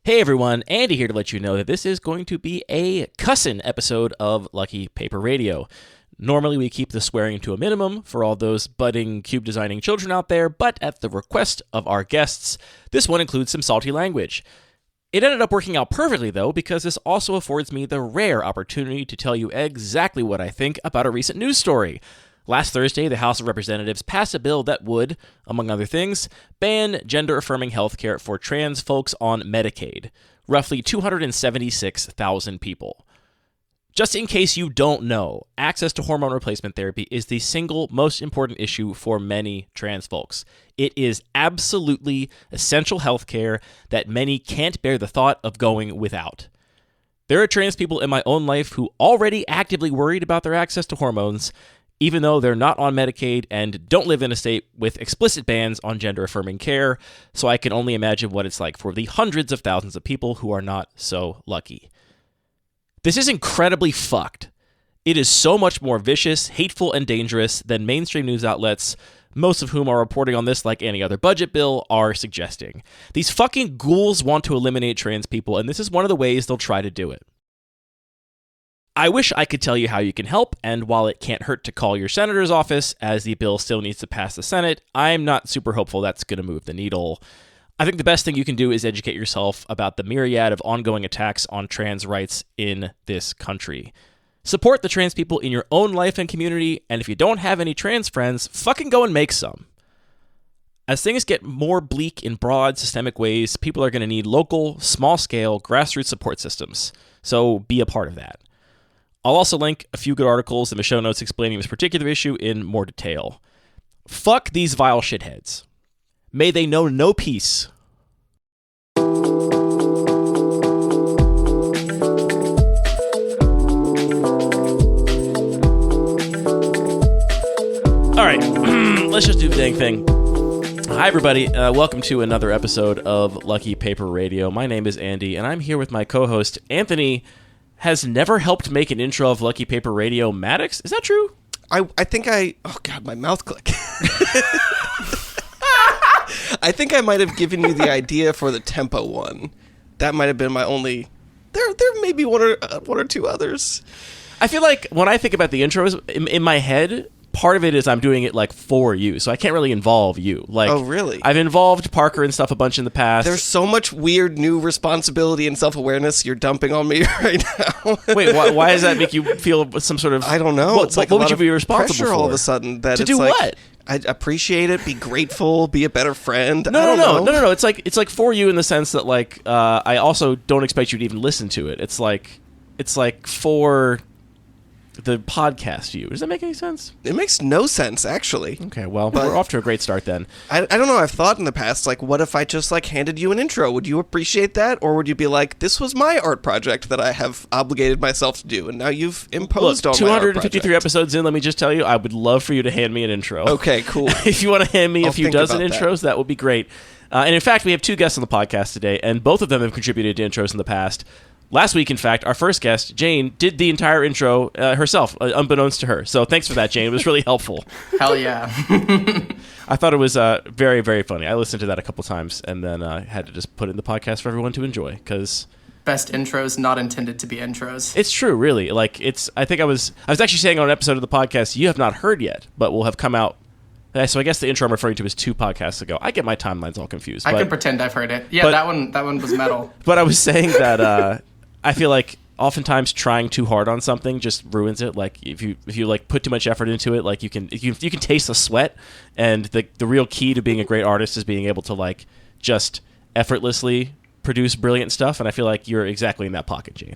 Hey everyone, Andy here to let you know that this is going to be a cussin' episode of Lucky Paper Radio. Normally we keep the swearing to a minimum for all those budding cube designing children out there, but at the request of our guests, this one includes some salty language. It ended up working out perfectly though, because this also affords me the rare opportunity to tell you exactly what I think about a recent news story. Last Thursday, the House of Representatives passed a bill that would, among other things, ban gender-affirming healthcare for trans folks on Medicaid, roughly 276,000 people. Just in case you don't know, access to hormone replacement therapy is the single most important issue for many trans folks. It is absolutely essential healthcare that many can't bear the thought of going without. There are trans people in my own life who already actively worried about their access to hormones, even though they're not on Medicaid and don't live in a state with explicit bans on gender-affirming care, so I can only imagine what it's like for the hundreds of thousands of people who are not so lucky. This is incredibly fucked. It is so much more vicious, hateful, and dangerous than mainstream news outlets, most of whom are reporting on this like any other budget bill, are suggesting. These fucking ghouls want to eliminate trans people, and this is one of the ways they'll try to do it. I wish I could tell you how you can help, and while it can't hurt to call your senator's office, as the bill still needs to pass the Senate, I'm not super hopeful that's going to move the needle. I think the best thing you can do is educate yourself about the myriad of ongoing attacks on trans rights in this country. Support the trans people in your own life and community, and if you don't have any trans friends, fucking go and make some. As things get more bleak in broad, systemic ways, people are going to need local, small-scale, grassroots support systems, so be a part of that. I'll also link a few good articles in the show notes explaining this particular issue in more detail. Fuck these vile shitheads. May they know no peace. All right, let's just do the dang thing. Hi, everybody. Welcome to another episode of Lucky Paper Radio. My name is Andy, and I'm here with my co-host, Anthony. Has never helped make an intro of Lucky Paper Radio Maddox. Is that true? I think oh God, my mouth clicked. I think I might have given you the idea for the tempo one. That might have been my only. There may be one or two others. I feel like when I think about the intros in my head, part of it is I'm doing it like for you, so I can't really involve you. Like, oh, really? I've involved Parker and stuff a bunch in the past. There's so much weird new responsibility and self-awareness you're dumping on me right now. Wait, why does that make you feel some sort of? I don't know. What would you be responsible pressure for? All of a sudden, that to it's do like, what? I appreciate it. Be grateful. Be a better friend. No. It's like for you in the sense that like I also don't expect you to even listen to it. It's like for the podcast view. Does that make any sense? It makes no sense, actually. Okay, well, we're off to a great start then. I don't know. I've thought in the past, like, what if I just, like, handed you an intro? Would you appreciate that? Or would you be like, this was my art project that I have obligated myself to do, and now you've imposed on my art project? 253 episodes in, let me just tell you, I would love for you to hand me an intro. Okay, cool. If you want to hand me a few dozen intros, that would be great. And in fact, we have two guests on the podcast today, and both of them have contributed to intros in the past. Last week, in fact, our first guest, Jane, did the entire intro herself, unbeknownst to her. So thanks for that, Jane. It was really helpful. Hell yeah. I thought it was very, very funny. I listened to that a couple times and then had to just put it in the podcast for everyone to enjoy because best intros not intended to be intros. It's true, really. Like I was actually saying on an episode of the podcast you have not heard yet, but will have come out. So I guess the intro I'm referring to is 2 podcasts ago. I get my timelines all confused. I can pretend I've heard it. Yeah, that one was metal. But I was saying that I feel like oftentimes trying too hard on something just ruins it. Like if you like put too much effort into it, like you can taste the sweat. And the real key to being a great artist is being able to like just effortlessly produce brilliant stuff. And I feel like you're exactly in that pocket, Gene.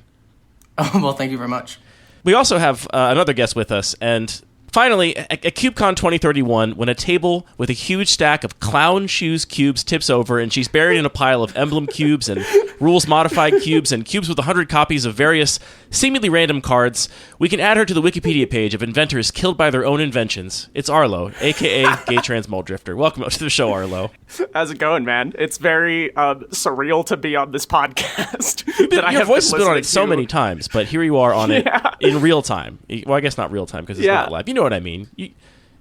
Oh, well, thank you very much. We also have another guest with us, and finally, at CubeCon 2031, when a table with a huge stack of clown shoes cubes tips over and she's buried in a pile of emblem cubes and rules-modified cubes and cubes with 100 copies of various seemingly random cards, we can add her to the Wikipedia page of inventors killed by their own inventions. It's Arlo, a.k.a. gaytransmulldrifter. Welcome to the show, Arlo. How's it going, man? It's very surreal to be on this podcast. Your voice has been on it so many times, but here you are on it in real time. Well, I guess not real time because it's not live. You know what I mean.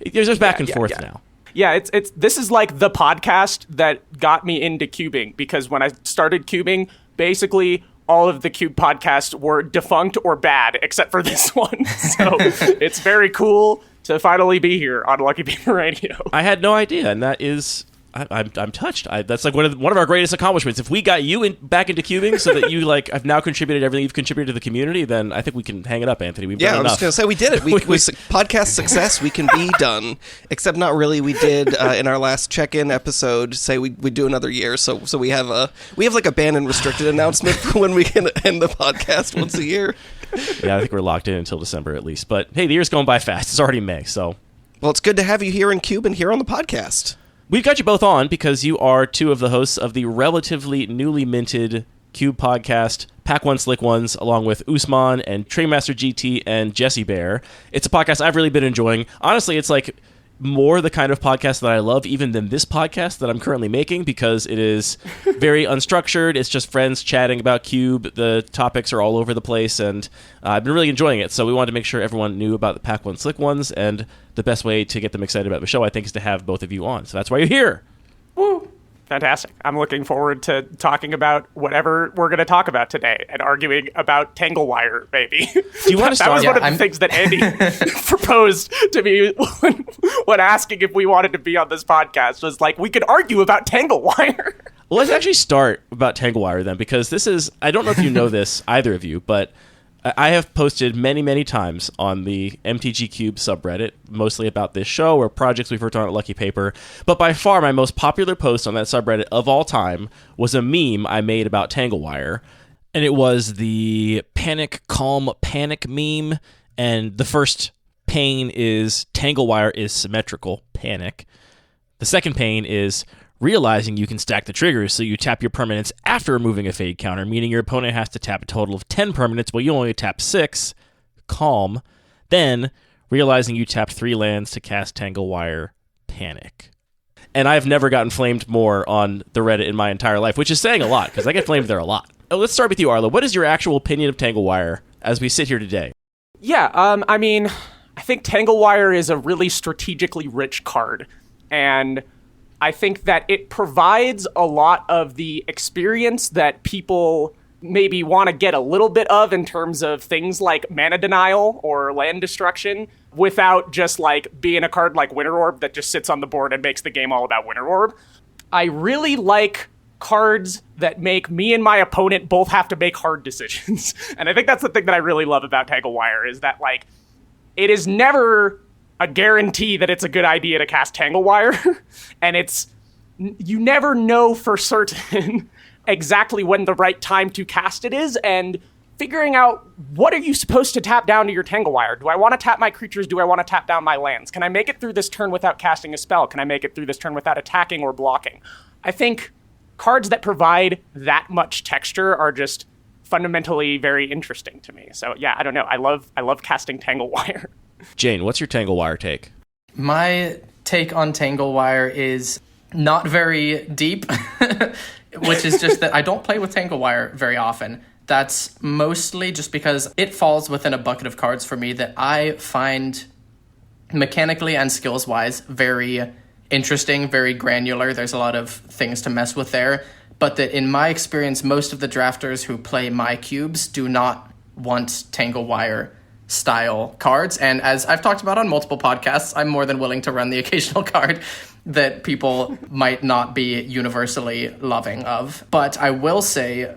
There's back and forth now. Yeah, this is like the podcast that got me into cubing, because when I started cubing, basically all of the Cube podcasts were defunct or bad, except for this one. So it's very cool to finally be here on Lucky Paper Radio. I had no idea, and that is... I'm touched. That's like one of our greatest accomplishments. If we got you back into cubing so that you have now contributed everything you've contributed to the community, then I think we can hang it up, Anthony. We've done enough. I was going to say we did it. We podcast success. We can be done. Except not really. We did in our last check-in episode say we do another year. So we have like a banned and restricted announcement for when we can end the podcast once a year. Yeah, I think we're locked in until December at least. But hey, the year's going by fast. It's already May. So well, it's good to have you here in Cube and here on the podcast. We've got you both on because you are two of the hosts of the relatively newly minted Cube podcast, Pack One Slick Ones, along with Usman and Trainmaster GT and Jesse Bear. It's a podcast I've really been enjoying. Honestly, it's like more the kind of podcast that I love even than this podcast that I'm currently making because it is very unstructured. It's just friends chatting about Cube. The topics are all over the place, and I've been really enjoying it. So we wanted to make sure everyone knew about the Pack One Slick Ones, and the best way to get them excited about the show, I think, is to have both of you on. So that's why you're here. Woo! Fantastic. I'm looking forward to talking about whatever we're going to talk about today and arguing about Tangle Wire, maybe. Do you want to start? That was one of the things that Andy proposed to me when asking if we wanted to be on this podcast, was like, we could argue about Tangle Wire. Well, let's actually start about Tangle Wire then, because this is, I don't know if you know this, either of you, but I have posted many, many times on the MTG Cube subreddit, mostly about this show or projects we've worked on at Lucky Paper. But by far, my most popular post on that subreddit of all time was a meme I made about Tangle Wire. And it was the panic, calm, panic meme. And the first pane is Tangle Wire is symmetrical, panic. The second pane is realizing you can stack the triggers, so you tap your permanents after removing a fade counter, meaning your opponent has to tap a total of 10 permanents, while you only tap 6, calm. Then, realizing you tapped 3 lands to cast Tangle Wire, panic. And I've never gotten flamed more on the Reddit in my entire life, which is saying a lot, because I get flamed there a lot. Let's start with you, Arlo. What is your actual opinion of Tangle Wire as we sit here today? Yeah, I mean, I think Tangle Wire is a really strategically rich card, and I think that it provides a lot of the experience that people maybe want to get a little bit of in terms of things like mana denial or land destruction without just like being a card like Winter Orb that just sits on the board and makes the game all about Winter Orb. I really like cards that make me and my opponent both have to make hard decisions. And I think that's the thing that I really love about Tangle Wire, is that like it is never a guarantee that it's a good idea to cast Tangle Wire, and you never know for certain exactly when the right time to cast it is, and figuring out what are you supposed to tap down to your Tangle Wire. Do I want to tap my creatures? Do I want to tap down my lands? Can I make it through this turn without casting a spell? Can I make it through this turn without attacking or blocking? I think cards that provide that much texture are just fundamentally very interesting to me. So yeah, I don't know. I love casting Tangle Wire. Jane, what's your Tangle Wire take? My take on Tangle Wire is not very deep, which is just that I don't play with Tangle Wire very often. That's mostly just because it falls within a bucket of cards for me that I find mechanically and skills-wise very interesting, very granular. There's a lot of things to mess with there. But that in my experience, most of the drafters who play my cubes do not want Tangle Wire style cards. And as I've talked about on multiple podcasts, I'm more than willing to run the occasional card that people might not be universally loving of. But I will say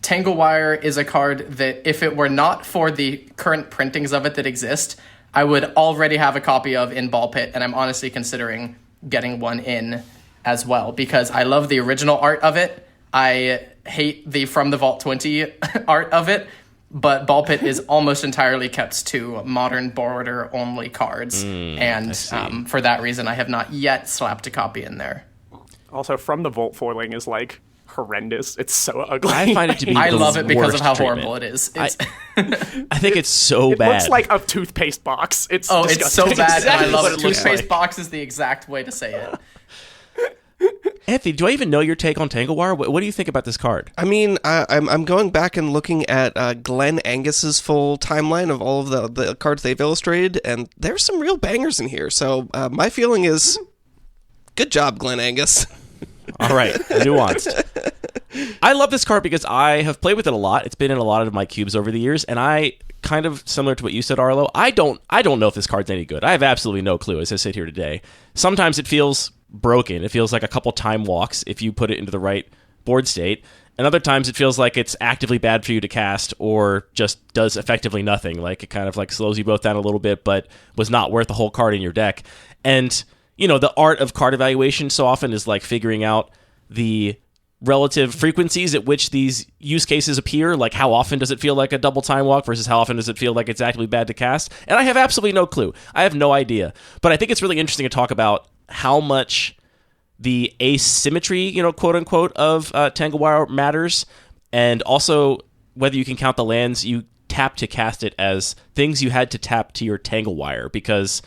Tangle Wire is a card that if it were not for the current printings of it that exist, I would already have a copy of in Ball Pit, and I'm honestly considering getting one in as well, because I love the original art of it. I hate the From the Vault 20 art of it, but Ball Pit is almost entirely kept to modern border-only cards, and for that reason, I have not yet slapped a copy in there. Also, From the Vault foiling is, like, horrendous. It's so ugly. I find it to be I love it because of how treatment. horrible it is. I think it's so bad. It looks like a toothpaste box. It's disgusting. It's so bad, Exactly and I love what it. it looks Toothpaste like. box is the exact way to say it. Anthony, do I even know your take on Tangle Wire? What do you think about this card? I mean, I'm going back and looking at Glenn Angus's full timeline of all of the cards they've illustrated, and there's some real bangers in here. So my feeling is, good job, Glenn Angus. All right, nuanced. I love this card because I have played with it a lot. It's been in a lot of my cubes over the years, and I kind of similar to what you said, Arlo. I don't know if this card's any good. I have absolutely no clue as I sit here today. Sometimes it feels broken. It feels like a couple time walks if you put it into the right board state. And other times it feels like it's actively bad for you to cast or just does effectively nothing. Like it kind of like slows you both down a little bit, but was not worth the whole card in your deck. And, you know, the art of card evaluation so often is like figuring out the relative frequencies at which these use cases appear. Like how often does it feel like a double time walk versus how often does it feel like it's actively bad to cast? And I have absolutely no clue. I have no idea. But I think it's really interesting to talk about how much the asymmetry, you know, quote unquote, of Tangle Wire matters, and also whether you can count the lands you tap to cast it as things you had to tap to your Tangle Wire. Because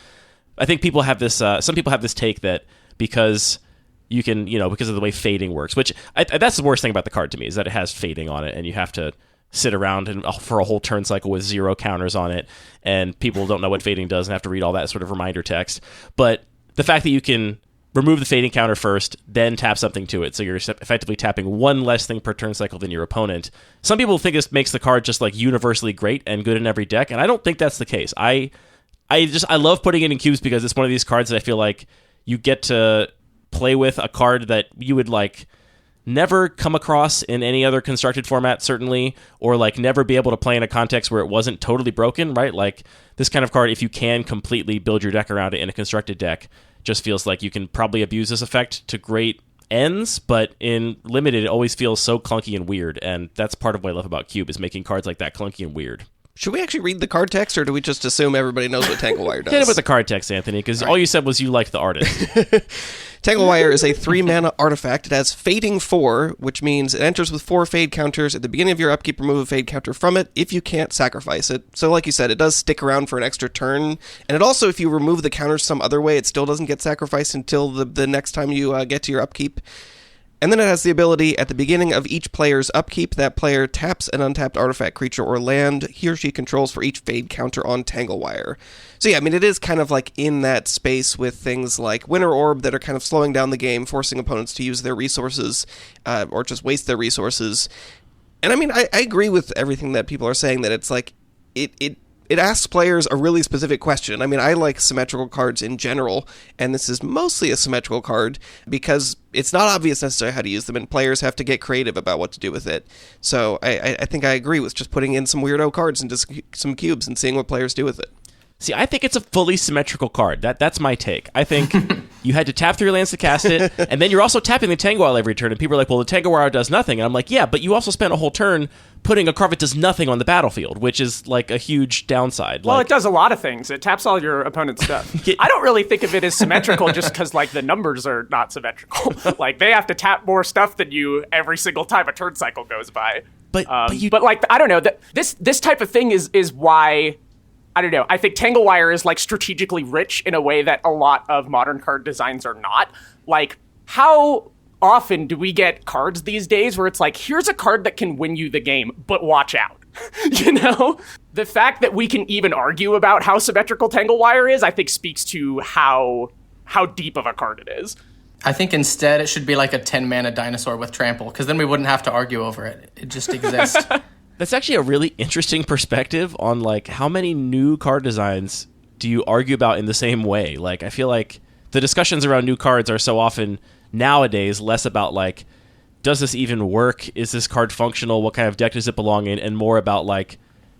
I think people have this, some people have this take that because you can, you know, because of the way fading works, which that's the worst thing about the card to me is that it has fading on it, and you have to sit around and for a whole turn cycle with 0 counters on it, and people don't know what fading does and have to read all that sort of reminder text. But the fact that you can remove the fading counter first, then tap something to it, so you're effectively tapping one less thing per turn cycle than your opponent. Some people think this makes the card just like universally great and good in every deck, and I don't think that's the case. I love putting it in cubes because it's one of these cards that I feel like you get to play with a card that you would like never come across in any other constructed format, certainly, or like never be able to play in a context where it wasn't totally broken, right? Like this kind of card, if you can completely build your deck around it in a constructed deck, just feels like you can probably abuse this effect to great ends, but in limited, it always feels so clunky and weird, and that's part of what I love about Cube, is making cards like that clunky and weird. Should we actually read the card text, or do we just assume everybody knows what Tangle Wire does? Hit it with the card text, Anthony, because all you said was you liked the artist. Tangle Wire is a 3-mana artifact. It has Fading 4, which means it enters with 4 fade counters. At the beginning of your upkeep, remove a fade counter from it if you can't sacrifice it. So like you said, it does stick around for an extra turn. And it also, if you remove the counters some other way, it still doesn't get sacrificed until the next time you get to your upkeep. And then it has the ability, at the beginning of each player's upkeep, that player taps an untapped artifact, creature, or land he or she controls for each fade counter on Tangle Wire. So yeah, I mean, it is kind of like in that space with things like Winter Orb that are kind of slowing down the game, forcing opponents to use their resources, or just waste their resources. And I mean, I agree with everything that people are saying, that it's like, it asks players a really specific question. I mean, I like symmetrical cards in general, and this is mostly a symmetrical card because it's not obvious necessarily how to use them, and players have to get creative about what to do with it. So I think I agree with just putting in some weirdo cards into some cubes and seeing what players do with it. See, I think it's a fully symmetrical card. That's my take. I think you had to tap 3 lands to cast it, and then you're also tapping the Tangle Wire every turn, and people are like, well, the Tangle Wire does nothing. And I'm like, yeah, but you also spent a whole turn putting a card that does nothing on the battlefield, which is like a huge downside. Well, it does a lot of things. It taps all your opponent's stuff. I don't really think of it as symmetrical just because, like, the numbers are not symmetrical. Like, they have to tap more stuff than you every single time a turn cycle goes by. But like, I don't know. This type of thing is why... I don't know. I think Tangle Wire is like strategically rich in a way that a lot of modern card designs are not. Like, how often do we get cards these days where it's like, here's a card that can win you the game, but watch out? You know? The fact that we can even argue about how symmetrical Tangle Wire is, I think speaks to how deep of a card it is. I think instead it should be like a 10-mana dinosaur with trample, because then we wouldn't have to argue over it. It just exists. That's actually a really interesting perspective on, like, how many new card designs do you argue about in the same way? Like, I feel like the discussions around new cards are so often nowadays less about, like, does this even work? Is this card functional? What kind of deck does it belong in? And more about, like,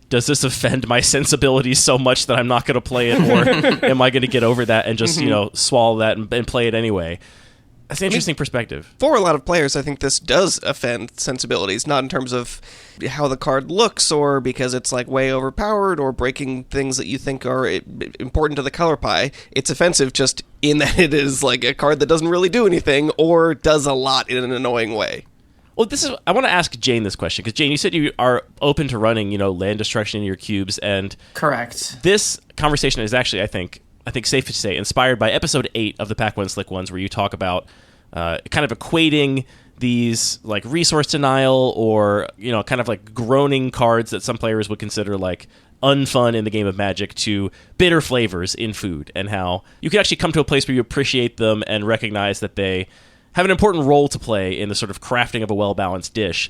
does this offend my sensibilities so much that I'm not going to play it? Or am I going to get over that and just, you know, swallow that and play it anyway? That's an interesting perspective. For a lot of players, I think this does offend sensibilities, not in terms of how the card looks or because it's like way overpowered or breaking things that you think are important to the color pie. It's offensive just in that it is like a card that doesn't really do anything or does a lot in an annoying way. Well, I want to ask Jane this question, because Jane, you said you are open to running, you know, land destruction in your cubes, and correct. This conversation is actually, I think safe to say, inspired by episode 8 of the Pack One Slick Ones, where you talk about kind of equating these like resource denial or, you know, kind of like groaning cards that some players would consider like unfun in the game of Magic to bitter flavors in food, and how you can actually come to a place where you appreciate them and recognize that they have an important role to play in the sort of crafting of a well-balanced dish.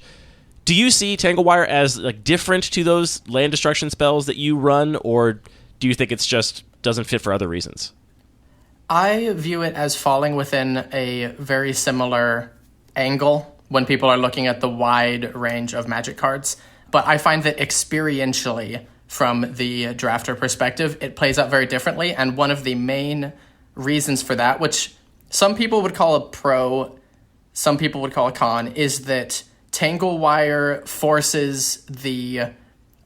Do you see Tangle Wire as like different to those land destruction spells that you run, or do you think it's just doesn't fit for other reasons? I view it as falling within a very similar angle when people are looking at the wide range of Magic cards. But I find that experientially, from the drafter perspective, it plays out very differently. And one of the main reasons for that, which some people would call a pro, some people would call a con, is that Tangle Wire forces the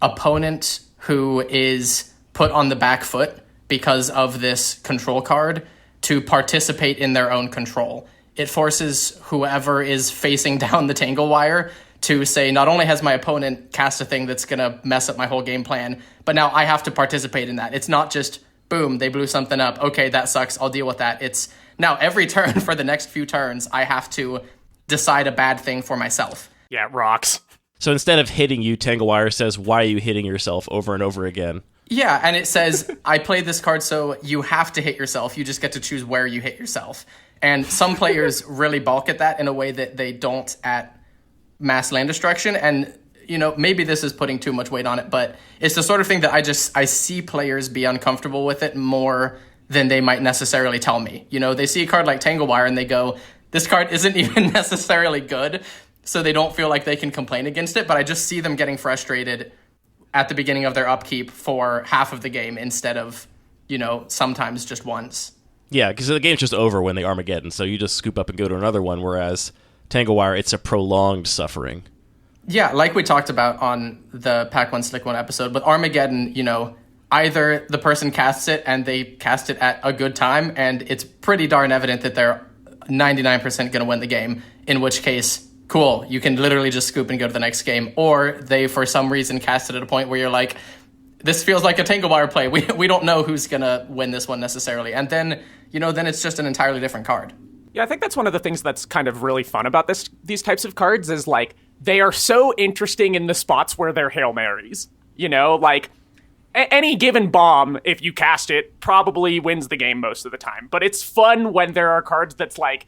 opponent who is put on the back foot because of this control card to participate in their own control. It forces whoever is facing down the Tangle Wire to say, not only has my opponent cast a thing that's going to mess up my whole game plan, but now I have to participate in that. It's not just, boom, they blew something up. Okay, that sucks. I'll deal with that. It's now every turn for the next few turns, I have to decide a bad thing for myself. Yeah, it rocks. So instead of hitting you, Tangle Wire says, why are you hitting yourself over and over again? Yeah, and it says, I played this card so you have to hit yourself. You just get to choose where you hit yourself. And some players really balk at that in a way that they don't at mass land destruction. And, you know, maybe this is putting too much weight on it, but it's the sort of thing that I see players be uncomfortable with it more than they might necessarily tell me. You know, they see a card like Tangle Wire and they go, this card isn't even necessarily good, so they don't feel like they can complain against it. But I just see them getting frustrated at the beginning of their upkeep for half of the game instead of, you know, sometimes just once. Yeah, because the game's just over when they Armageddon, so you just scoop up and go to another one, whereas Tangle Wire, it's a prolonged suffering. Yeah, like we talked about on the Pack 1 Slick 1 episode, with Armageddon, you know, either the person casts it and they cast it at a good time, and it's pretty darn evident that they're 99% going to win the game, in which case, cool, you can literally just scoop and go to the next game. Or they, for some reason, cast it at a point where you're like, this feels like a Tangle Wire play. We don't know who's going to win this one necessarily. And then, you know, then it's just an entirely different card. Yeah, I think that's one of the things that's kind of really fun about these types of cards is, like, they are so interesting in the spots where they're Hail Marys. You know, like, any given bomb, if you cast it, probably wins the game most of the time. But it's fun when there are cards that's like,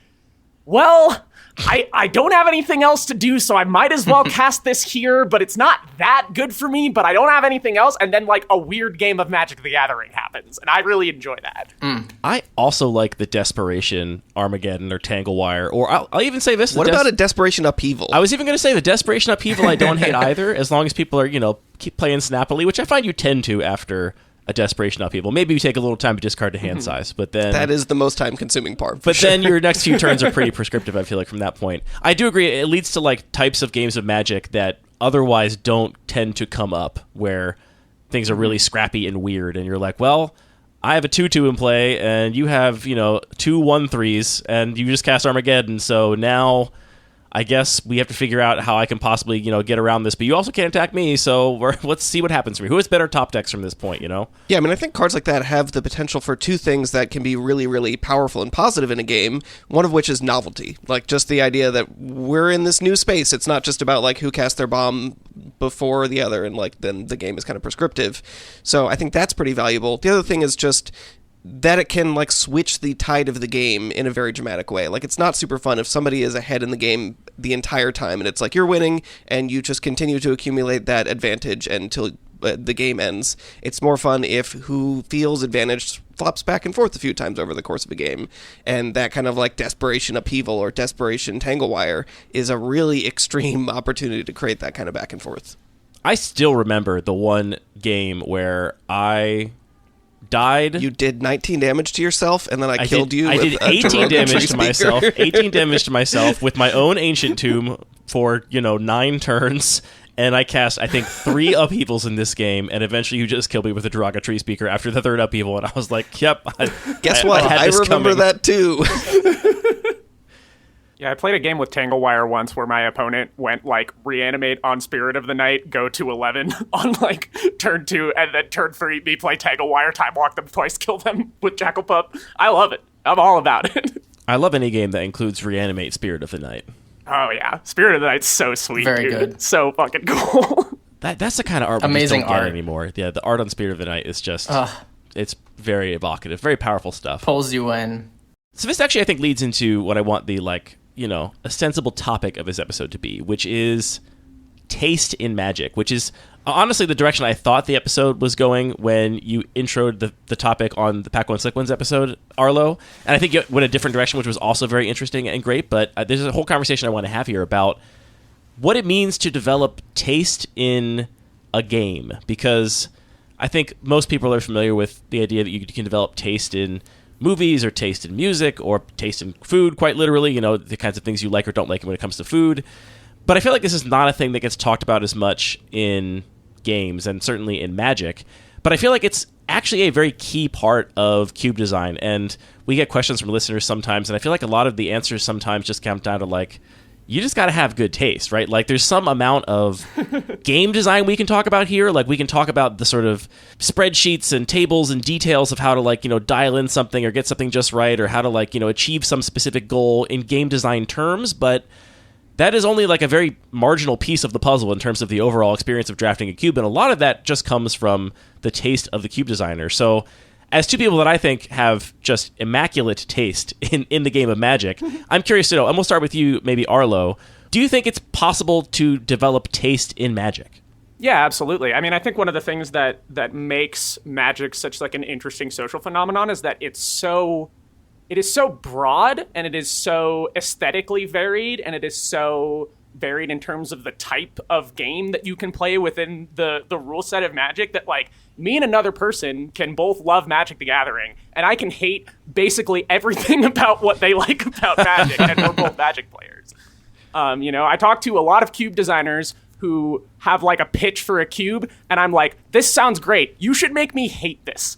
well, I don't have anything else to do, so I might as well cast this here, but it's not that good for me, but I don't have anything else. And then, like, a weird game of Magic the Gathering happens, and I really enjoy that. I also like the Desperation Armageddon or Tangle Wire, or I'll even say this. What about a Desperation Upheaval? I was even going to say the Desperation Upheaval I don't hate either, as long as people are, you know, keep playing snappily, which I find you tend to after a Desperation Upheaval. Maybe you take a little time to discard to hand size, but then... That is the most time-consuming part. But then your next few turns are pretty prescriptive, I feel like, from that point. I do agree, it leads to, like, types of games of Magic that otherwise don't tend to come up, where things are really scrappy and weird, and you're like, well, I have a 2/2 in play, and you have, you know, 2 1/3s, and you just cast Armageddon, so now... I guess we have to figure out how I can possibly, you know, get around this, but you also can't attack me, so let's see what happens for me. Who has better top decks from this point, you know? Yeah, I mean, I think cards like that have the potential for two things that can be really, really powerful and positive in a game, one of which is novelty. Like, just the idea that we're in this new space. It's not just about, like, who cast their bomb before the other, and, like, then the game is kind of prescriptive. So I think that's pretty valuable. The other thing is just... that it can, like, switch the tide of the game in a very dramatic way. Like, it's not super fun if somebody is ahead in the game the entire time, and it's like you're winning, and you just continue to accumulate that advantage until the game ends. It's more fun if who feels advantaged flops back and forth a few times over the course of a game, and that kind of, like, Desperation Upheaval or Desperation Tangle Wire is a really extreme opportunity to create that kind of back and forth. I still remember the one game where I... died. You did 19 damage to yourself, and then I killed you. I with did 18 damage to myself. 18 damage to myself with my own Ancient Tomb for, you know, 9 turns, and I cast, I think, 3 upheavals in this game, and eventually you just killed me with a Derogatory Speaker after the 3rd upheaval, and I was like, yep. Guess what? I remember that too. Yeah, I played a game with Tangle Wire once where my opponent went, like, reanimate on Spirit of the Night, go to 11 on, like, turn 2, and then turn 3, me play Tangle Wire, time walk them twice, kill them with Jackal Pup. I love it. I'm all about it. I love any game that includes reanimate Spirit of the Night. Oh, yeah. Spirit of the Night's so sweet, Very dude. good. So fucking cool. That's the kind of art we Amazing just don't art. get anymore. Yeah, the art on Spirit of the Night is just... it's very evocative, very powerful stuff. Pulls you in. So this actually, I think, leads into what I want the, like, a sensible topic of this episode to be, which is taste in Magic, which is honestly the direction I thought the episode was going when you introed the topic on the Pack One Slick Ones episode, Arlo. And I think it went a different direction, which was also very interesting and great. But there's a whole conversation I want to have here about what it means to develop taste in a game, because I think most people are familiar with the idea that you can develop taste in movies or taste in music or taste in food, quite literally, the kinds of things you like or don't like when it comes to food. But I feel like this is not a thing that gets talked about as much in games and certainly in Magic. But I feel like it's actually a very key part of cube design. And we get questions from listeners sometimes, and I feel like a lot of the answers sometimes just come down to like, you just got to have good taste, right? Like there's some amount of game design we can talk about here. Like we can talk about the sort of spreadsheets and tables and details of how to dial in something or get something just right, or how to achieve some specific goal in game design terms. But that is only a very marginal piece of the puzzle in terms of the overall experience of drafting a cube. And a lot of that just comes from the taste of the cube designer. So as two people that I think have just immaculate taste in the game of Magic, I'm curious to know, and we'll start with you, maybe Arlo. Do you think it's possible to develop taste in Magic? Yeah, absolutely. I mean, I think one of the things that makes Magic such an interesting social phenomenon is that it is so broad, and it is so aesthetically varied, and it is so varied in terms of the type of game that you can play within the rule set of Magic that me and another person can both love Magic the Gathering, and I can hate basically everything about what they like about Magic, and we're both Magic players. I talk to a lot of cube designers who have a pitch for a cube, and I'm like, this sounds great. You should make me hate this.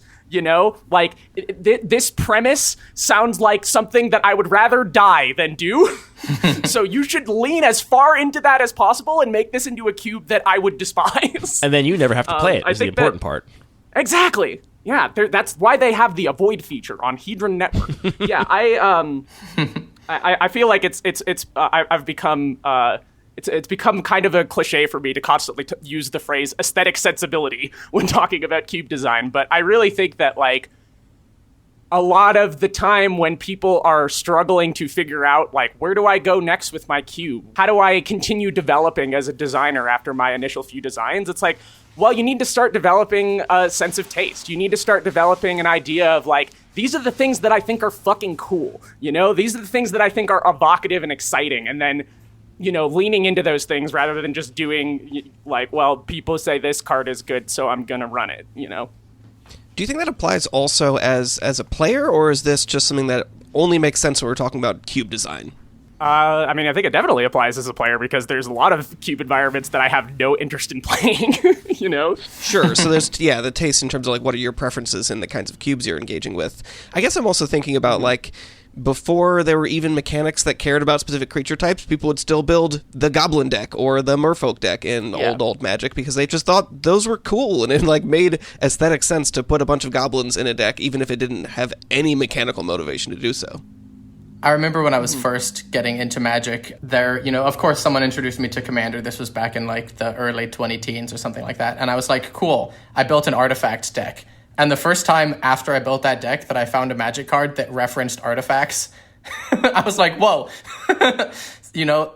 This premise sounds like something that I would rather die than do. So you should lean as far into that as possible and make this into a cube that I would despise. And then you never have to play it, is the important part. Exactly. Yeah, that's why they have the avoid feature on Hedron Network. Yeah, I feel like I've become it's become kind of a cliche for me to constantly use the phrase aesthetic sensibility when talking about cube design. But I really think that a lot of the time when people are struggling to figure out where do I go next with my cube? How do I continue developing as a designer after my initial few designs? It's well, you need to start developing a sense of taste. You need to start developing an idea of these are the things that I think are fucking cool. These are the things that I think are evocative and exciting. And then leaning into those things rather than just doing well, people say this card is good, so I'm going to run it, Do you think that applies also as a player, or is this just something that only makes sense when we're talking about cube design? I mean, I think it definitely applies as a player because there's a lot of cube environments that I have no interest in playing, Sure. So there's, the taste in terms of what are your preferences in the kinds of cubes you're engaging with. I guess I'm also thinking about before there were even mechanics that cared about specific creature types, people would still build the Goblin deck or the Merfolk deck in old Magic because they just thought those were cool, and it made aesthetic sense to put a bunch of goblins in a deck even if it didn't have any mechanical motivation to do so. I remember when I was first getting into Magic, of course someone introduced me to Commander. This was back in the early 2010s or something like that. And I was like, cool, I built an artifact deck. And the first time after I built that deck that I found a Magic card that referenced artifacts, I was like, whoa.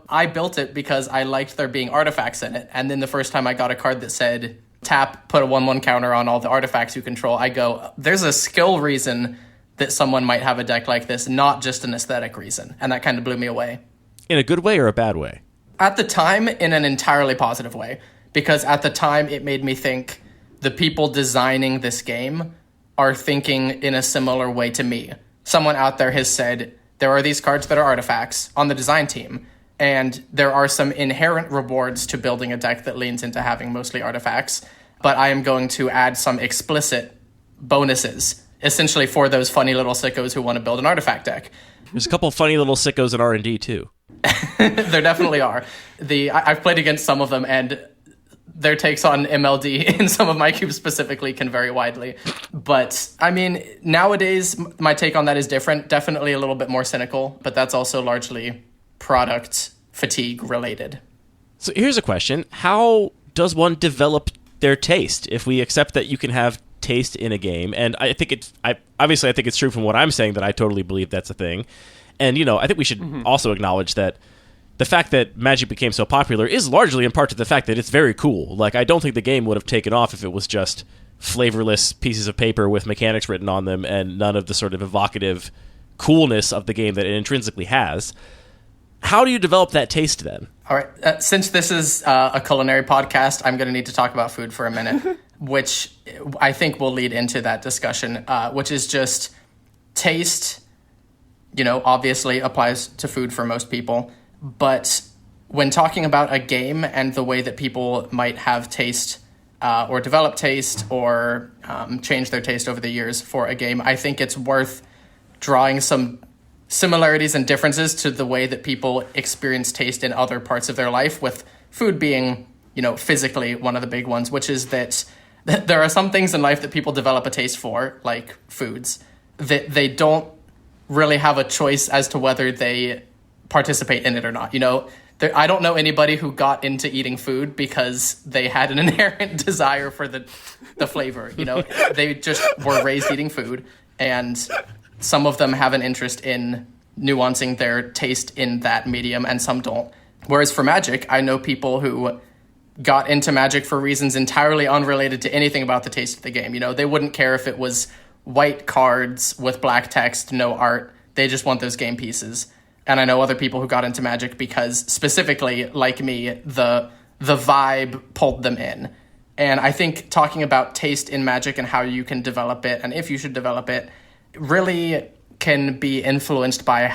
I built it because I liked there being artifacts in it. And then the first time I got a card that said, tap, put a 1/1 counter on all the artifacts you control, I go, there's a skill reason that someone might have a deck like this, not just an aesthetic reason. And that kind of blew me away. In a good way or a bad way? At the time, in an entirely positive way. Because at the time, it made me think the people designing this game are thinking in a similar way to me. Someone out there has said, there are these cards that are artifacts on the design team, and there are some inherent rewards to building a deck that leans into having mostly artifacts, but I am going to add some explicit bonuses essentially for those funny little sickos who want to build an artifact deck. There's a couple of funny little sickos in R&D, too. There definitely are. I've played against some of them, and their takes on MLD in some of my cubes specifically can vary widely. But, I mean, nowadays, my take on that is different. Definitely a little bit more cynical, but that's also largely product fatigue related. So here's a question. How does one develop their taste if we accept that you can have taste in a game? And I think I think it's true from what I'm saying that I totally believe that's a thing. And, I think we should also acknowledge that the fact that Magic became so popular is largely in part to the fact that it's very cool. Like, I don't think the game would have taken off if it was just flavorless pieces of paper with mechanics written on them and none of the sort of evocative coolness of the game that it intrinsically has. How do you develop that taste then? All right. Since this is a culinary podcast, I'm going to need to talk about food for a minute, which I think will lead into that discussion, which is just taste, obviously applies to food for most people. But when talking about a game and the way that people might have taste or develop taste or change their taste over the years for a game, I think it's worth drawing some similarities and differences to the way that people experience taste in other parts of their life, with food being, physically one of the big ones, which is that there are some things in life that people develop a taste for, like foods, that they don't really have a choice as to whether they participate in it or not. I don't know anybody who got into eating food because they had an inherent desire for the flavor. They just were raised eating food, and some of them have an interest in nuancing their taste in that medium, and some don't. Whereas for Magic, I know people who got into Magic for reasons entirely unrelated to anything about the taste of the game. They wouldn't care if it was white cards with black text, no art. They just want those game pieces. And I know other people who got into Magic because, specifically, like me, the vibe pulled them in. And I think talking about taste in Magic and how you can develop it, and if you should develop it, really can be influenced by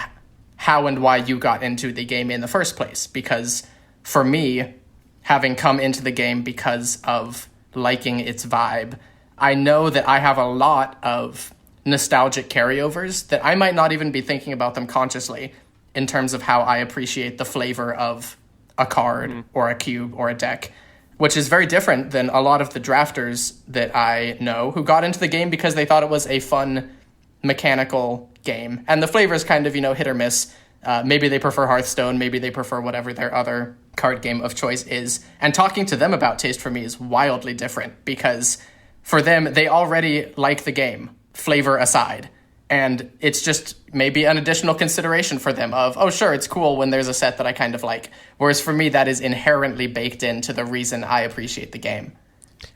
how and why you got into the game in the first place. Because for me, having come into the game because of liking its vibe, I know that I have a lot of nostalgic carryovers that I might not even be thinking about them consciously in terms of how I appreciate the flavor of a card or a cube or a deck, which is very different than a lot of the drafters that I know who got into the game because they thought it was a fun mechanical game. And the flavor is kind of, hit or miss. Maybe they prefer Hearthstone, maybe they prefer whatever their other card game of choice is. And talking to them about taste for me is wildly different because for them, they already like the game, flavor aside. And it's just maybe an additional consideration for them of, oh, sure, it's cool when there's a set that I kind of like. Whereas for me, that is inherently baked into the reason I appreciate the game.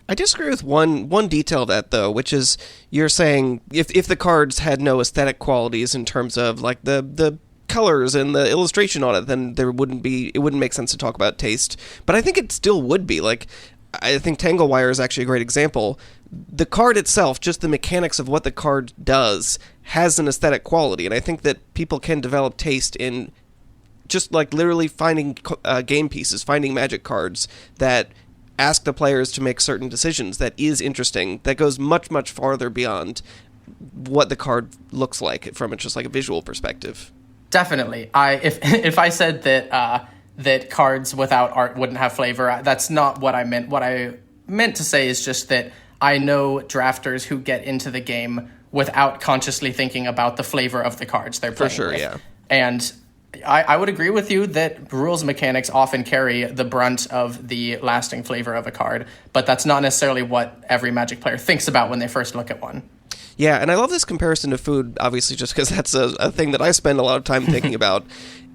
I disagree with one detail of that, though, which is you're saying if the cards had no aesthetic qualities in terms of like the colors and the illustration on it, then it wouldn't make sense to talk about taste. But I think it still would be. Like, I think Tangle Wire is actually a great example. The card itself, just the mechanics of what the card does, has an aesthetic quality, and I think that people can develop taste in just like literally finding game pieces, finding Magic cards that ask the players to make certain decisions that is interesting, that goes much, much farther beyond what the card looks like from just like a visual perspective. Definitely. If I said that cards without art wouldn't have flavor, that's not what I meant. What I meant to say is just that I know drafters who get into the game without consciously thinking about the flavor of the cards they're playing with. Yeah. And I would agree with you that rules mechanics often carry the brunt of the lasting flavor of a card, but that's not necessarily what every Magic player thinks about when they first look at one. Yeah, and I love this comparison to food, obviously, just because that's a thing that I spend a lot of time thinking about.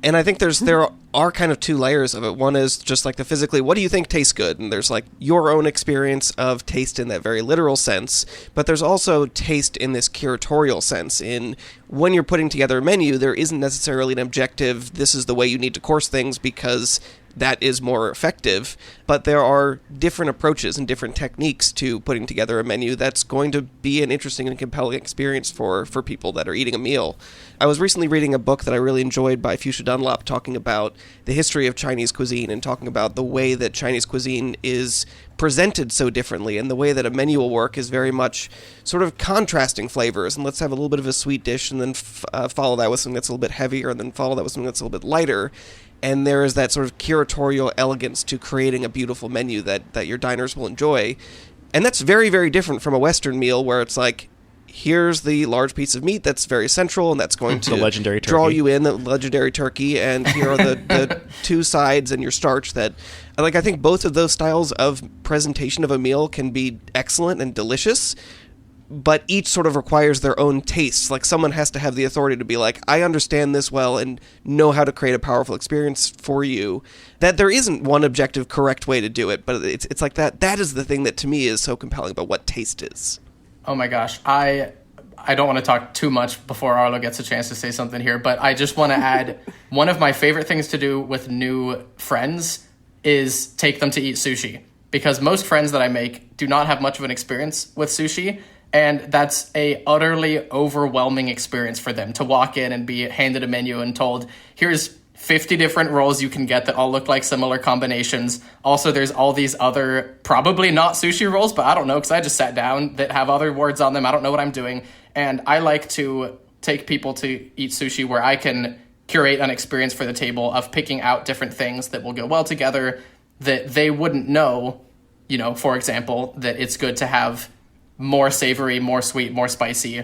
And I think there are kind of two layers of it. One is just like the physically, what do you think tastes good? And there's like your own experience of taste in that very literal sense. But there's also taste in this curatorial sense. In when you're putting together a menu, there isn't necessarily an objective, this is the way you need to course things because that is more effective. But there are different approaches and different techniques to putting together a menu that's going to be an interesting and compelling experience for people that are eating a meal. I was recently reading a book that I really enjoyed by Fuchsia Dunlop talking about the history of Chinese cuisine and talking about the way that Chinese cuisine is presented so differently, and the way that a menu will work is very much sort of contrasting flavors, and let's have a little bit of a sweet dish and then follow that with something that's a little bit heavier and then follow that with something that's a little bit lighter. And there is that sort of curatorial elegance to creating a beautiful menu that your diners will enjoy. And that's very, very different from a Western meal where it's like, here's the large piece of meat that's very central and that's going to the legendary turkey. Draw you in, the legendary turkey, and here are the two sides and your starch that, like, I think both of those styles of presentation of a meal can be excellent and delicious, but each sort of requires their own tastes. Like someone has to have the authority to be like, I understand this well and know how to create a powerful experience for you. That there isn't one objective correct way to do it, but it's like that. That is the thing that to me is so compelling about what taste is. Oh my gosh, I don't want to talk too much before Arlo gets a chance to say something here, but I just want to add one of my favorite things to do with new friends is take them to eat sushi, because most friends that I make do not have much of an experience with sushi. And that's a utterly overwhelming experience for them to walk in and be handed a menu and told, here's 50 different rolls you can get that all look like similar combinations. Also, there's all these other, probably not sushi rolls, but I don't know, because I just sat down, that have other words on them. I don't know what I'm doing. And I like to take people to eat sushi where I can curate an experience for the table of picking out different things that will go well together that they wouldn't know, for example, that it's good to have more savory, more sweet, more spicy,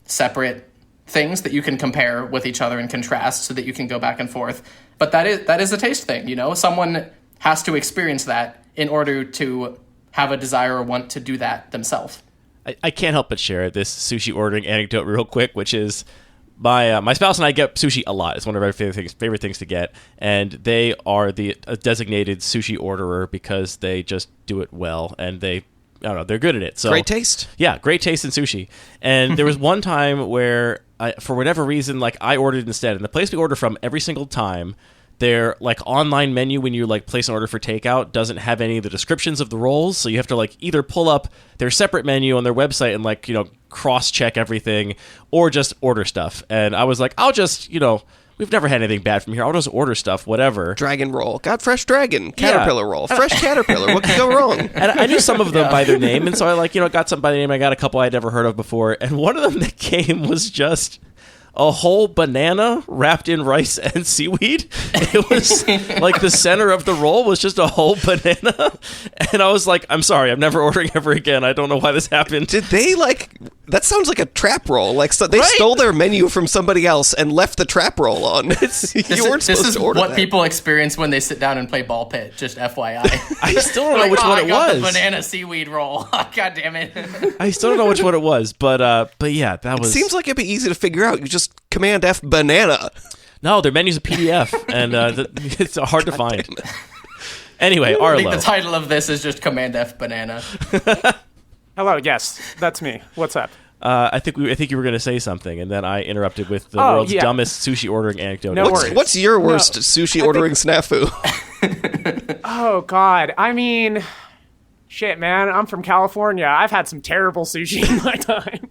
separate things that you can compare with each other and contrast so that you can go back and forth. But that is a taste thing, Someone has to experience that in order to have a desire or want to do that themselves. I can't help but share this sushi ordering anecdote real quick, which is my spouse and I get sushi a lot. It's one of our favorite things to get, and they are the designated sushi orderer because they just do it well, and I don't know, they're good at it. So great taste. Yeah, great taste in sushi. And there was one time where, for whatever reason, I ordered instead. And the place we order from every single time, their online menu when you place an order for takeout doesn't have any of the descriptions of the rolls. So you have to either pull up their separate menu on their website and cross-check everything, or just order stuff. And I was like, I'll just, we've never had anything bad from here. I'll just order stuff, whatever. Dragon roll. Got fresh dragon. Caterpillar roll. Fresh caterpillar. What could go wrong? And I knew some of them by their name, and so I got some by the name. I got a couple I'd never heard of before, and one of them that came was just a whole banana wrapped in rice and seaweed. It was the center of the roll was just a whole banana. And I was like, I'm sorry, I'm never ordering ever again. I don't know why this happened. Did they that sounds like a trap roll. So they stole their menu from somebody else and left the trap roll on. This is what people experience when they sit down and play ball pit, just FYI. I still don't know which one it was. The banana seaweed roll. God damn it. I still don't know which one it was, but yeah, that was... It seems like it'd be easy to figure out. You just Command F banana. No, their menu's a PDF, and it's hard to find. Anyway, Arlo. I think the title of this is just Command F banana. Hello, yes, that's me. What's up? I think you were going to say something, and then I interrupted with the world's dumbest sushi ordering anecdote. No worries. What's your worst sushi ordering snafu? Oh, God. I mean... Shit, man, I'm from California. I've had some terrible sushi in my time.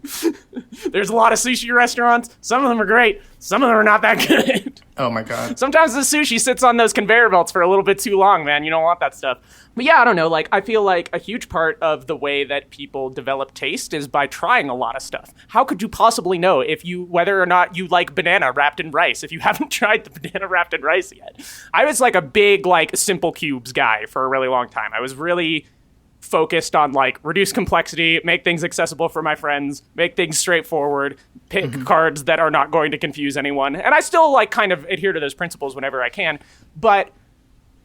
There's a lot of sushi restaurants. Some of them are great. Some of them are not that good. Oh, my God. Sometimes the sushi sits on those conveyor belts for a little bit too long, man. You don't want that stuff. But yeah, I don't know. I feel like a huge part of the way that people develop taste is by trying a lot of stuff. How could you possibly know whether or not you like banana wrapped in rice if you haven't tried the banana wrapped in rice yet? I was a big, simple cubes guy for a really long time. I was really focused on reduce complexity, make things accessible for my friends, make things straightforward, pick cards that are not going to confuse anyone. And I still kind of adhere to those principles whenever I can. But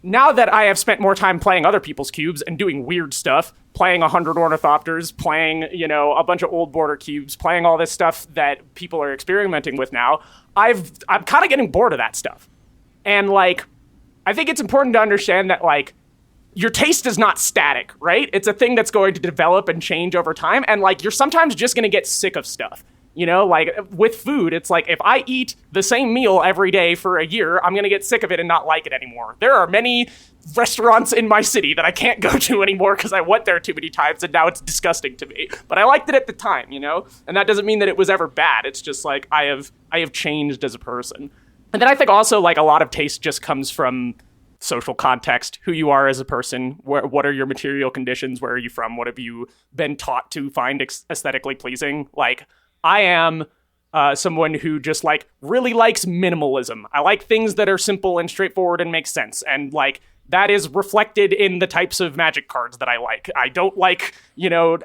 now that I have spent more time playing other people's cubes and doing weird stuff, playing 100 Ornithopters, playing, a bunch of old border cubes, playing all this stuff that people are experimenting with now, I'm kind of getting bored of that stuff. And I think it's important to understand that your taste is not static, right? It's a thing that's going to develop and change over time. And you're sometimes just going to get sick of stuff. With food, it's if I eat the same meal every day for a year, I'm going to get sick of it and not like it anymore. There are many restaurants in my city that I can't go to anymore because I went there too many times and now it's disgusting to me. But I liked it at the time, And that doesn't mean that it was ever bad. It's just I have changed as a person. And then I think also a lot of taste just comes from social context, who you are as a person, what are your material conditions, where are you from, what have you been taught to find aesthetically pleasing. I am someone who just really likes minimalism. I like things that are simple and straightforward and make sense, and that is reflected in the types of Magic cards that I like. I don't like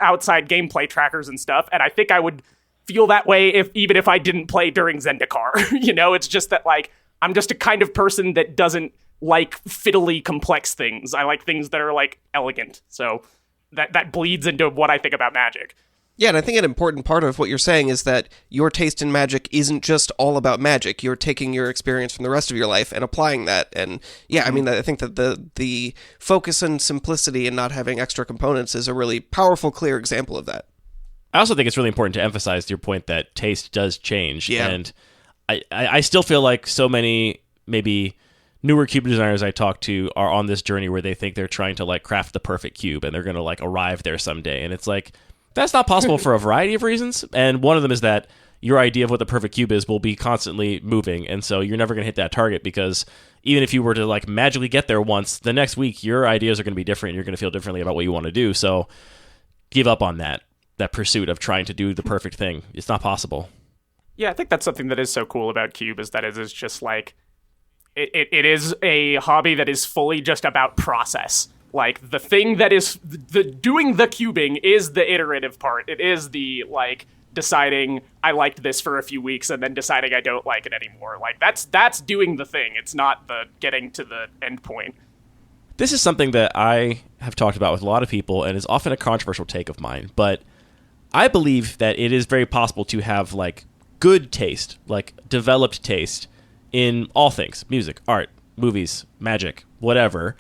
outside gameplay trackers and stuff, and I think I would feel that way even if I didn't play during Zendikar. It's just that I'm just a kind of person that doesn't like fiddly complex things. I like things that are elegant. So that bleeds into what I think about Magic. Yeah, and I think an important part of what you're saying is that your taste in magic isn't just all about magic. You're taking your experience from the rest of your life and applying that. And yeah, I mean, I think that the focus and simplicity and not having extra components is a really powerful, clear example of that. I also think it's really important to emphasize your point that taste does change. Yeah. And I still feel like so many maybe newer cube designers I talk to are on this journey where they think they're trying to like craft the perfect cube and they're going to like arrive there someday. And it's like, that's not possible for a variety of reasons. And one of them is that your idea of what the perfect cube is will be constantly moving. And so you're never going to hit that target because even if you were to like magically get there once, the next week your ideas are going to be different. You're going to feel differently about what you want to do. So give up on that pursuit of trying to do the perfect thing. It's not possible. Yeah, I think that's something that is so cool about Cube is that it is just like, it is a hobby that is fully just about process. Like, the thing that is doing the cubing is the iterative part. It is the, like, deciding I liked this for a few weeks and then deciding I don't like it anymore. Like, that's doing the thing. It's not the getting to the end point. This is something that I have talked about with a lot of people and is often a controversial take of mine, but I believe that it is very possible to have, like, good taste, like, developed taste in all things. Music, art, movies, magic, whatever.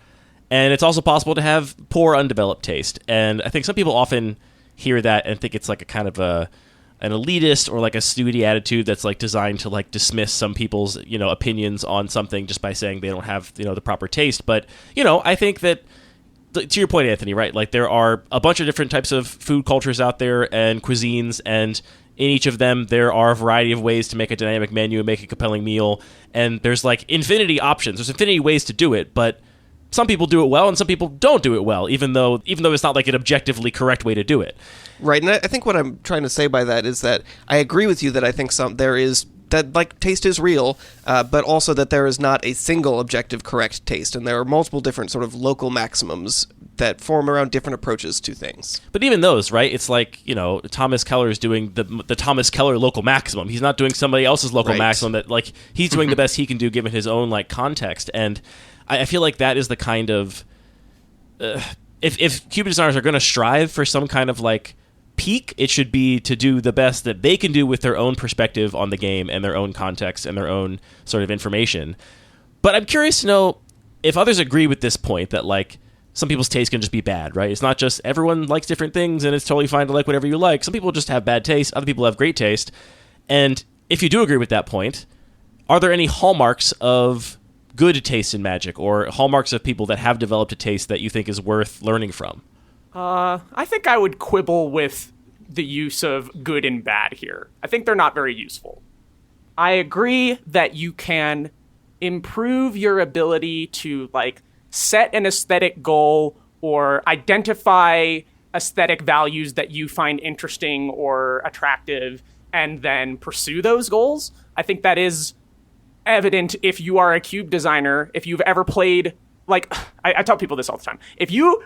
And it's also possible to have poor, undeveloped taste. And I think some people often hear that and think it's like a kind of an elitist or like a snooty attitude that's like designed to like dismiss some people's, opinions on something just by saying they don't have, the proper taste. But, I think that, to your point, Anthony, right? Like there are a bunch of different types of food cultures out there and cuisines, and in each of them, there are a variety of ways to make a dynamic menu and make a compelling meal. And there's like infinity options. There's infinity ways to do it, but some people do it well and some people don't do it well, even though it's not like an objectively correct way to do it. Right, and I think what I'm trying to say by that is that I agree with you that I think taste is real, but also that there is not a single objective correct taste, and there are multiple different sort of local maximums that form around different approaches to things. But even those, right? It's like, Thomas Keller is doing the Thomas Keller local maximum. He's not doing somebody else's local maximum that, like, he's doing the best he can do given his own, like, context. And I feel like that is the kind of... if cube designers are going to strive for some kind of, like, peak, it should be to do the best that they can do with their own perspective on the game and their own context and their own sort of information. But I'm curious to know if others agree with this point that, like, some people's taste can just be bad, right? It's not just everyone likes different things and it's totally fine to like whatever you like. Some people just have bad taste. Other people have great taste. And if you do agree with that point, are there any hallmarks of good taste in magic or hallmarks of people that have developed a taste that you think is worth learning from? I think I would quibble with the use of good and bad here. I think they're not very useful. I agree that you can improve your ability to, like, set an aesthetic goal or identify aesthetic values that you find interesting or attractive and then pursue those goals. I think that is evident if you are a cube designer, if you've ever played, like, I tell people this all the time. If you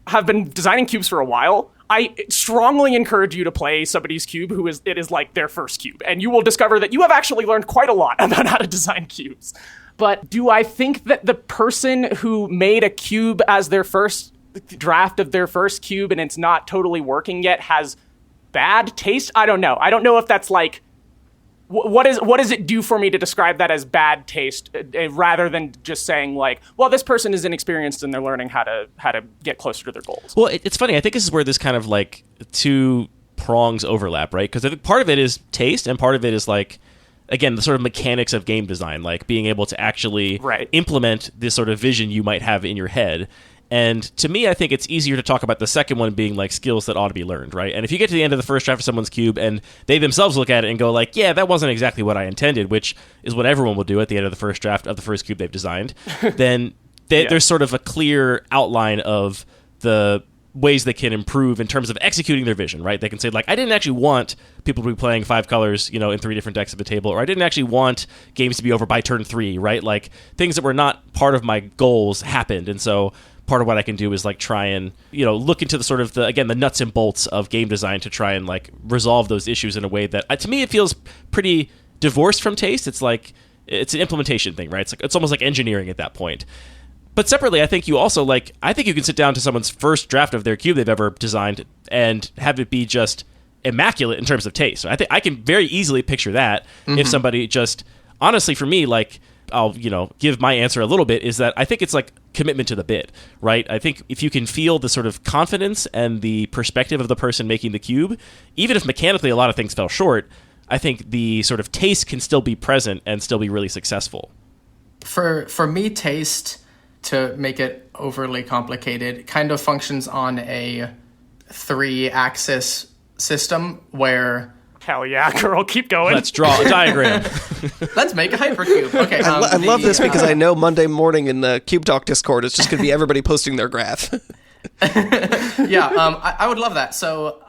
have been designing cubes for a while, I strongly encourage you to play somebody's cube it is like their first cube, and you will discover that you have actually learned quite a lot about how to design cubes. But do I think that the person who made a cube as their first draft of their first cube and it's not totally working yet has bad taste? I don't know. I don't know if that's like, what does it do for me to describe that as bad taste rather than just saying like, well, this person is inexperienced and they're learning how to get closer to their goals. Well, it's funny. I think this is where this kind of like two prongs overlap, right? Because I think part of it is taste and part of it is like, again, the sort of mechanics of game design, like being able to actually implement this sort of vision you might have in your head. And to me, I think it's easier to talk about the second one being like skills that ought to be learned, right? And if you get to the end of the first draft of someone's cube and they themselves look at it and go like, yeah, that wasn't exactly what I intended, which is what everyone will do at the end of the first draft of the first cube they've designed, then there's sort of a clear outline of the ways they can improve in terms of executing their vision, right? They can say like, I didn't actually want people to be playing 5 colors, in 3 different decks of the table, or I didn't actually want games to be over by turn 3, right? Like things that were not part of my goals happened. And so part of what I can do is like try and, look into the sort of the nuts and bolts of game design to try and like resolve those issues in a way that to me, it feels pretty divorced from taste. It's like, it's an implementation thing, right? It's almost like engineering at that point. But separately, I think you also I think you can sit down to someone's first draft of their cube they've ever designed and have it be just immaculate in terms of taste. So I think I can very easily picture that if somebody just, honestly, for me, like, I'll, give my answer a little bit, is that I think it's like commitment to the bit, right? I think if you can feel the sort of confidence and the perspective of the person making the cube, even if mechanically a lot of things fell short, I think the sort of taste can still be present and still be really successful. For me, taste, to make it overly complicated, kind of functions on a 3-axis system where... Hell yeah, girl, keep going. Let's draw a diagram. Let's make a hypercube. Okay, I love this because I know Monday morning in the Cube Talk Discord, it's just going to be everybody posting their graph. I would love that. So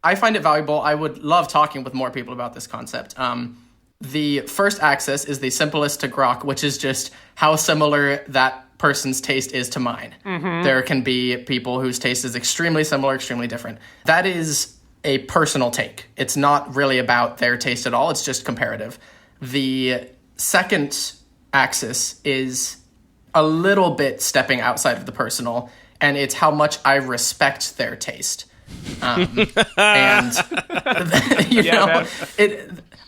I find it valuable. I would love talking with more people about this concept. The first axis is the simplest to grok, which is just how similar that person's taste is to mine. There can be people whose taste is extremely similar, extremely different. That is a personal take. It's not really about their taste at all. It's just comparative. The second axis is a little bit stepping outside of the personal, and it's how much I respect their taste. And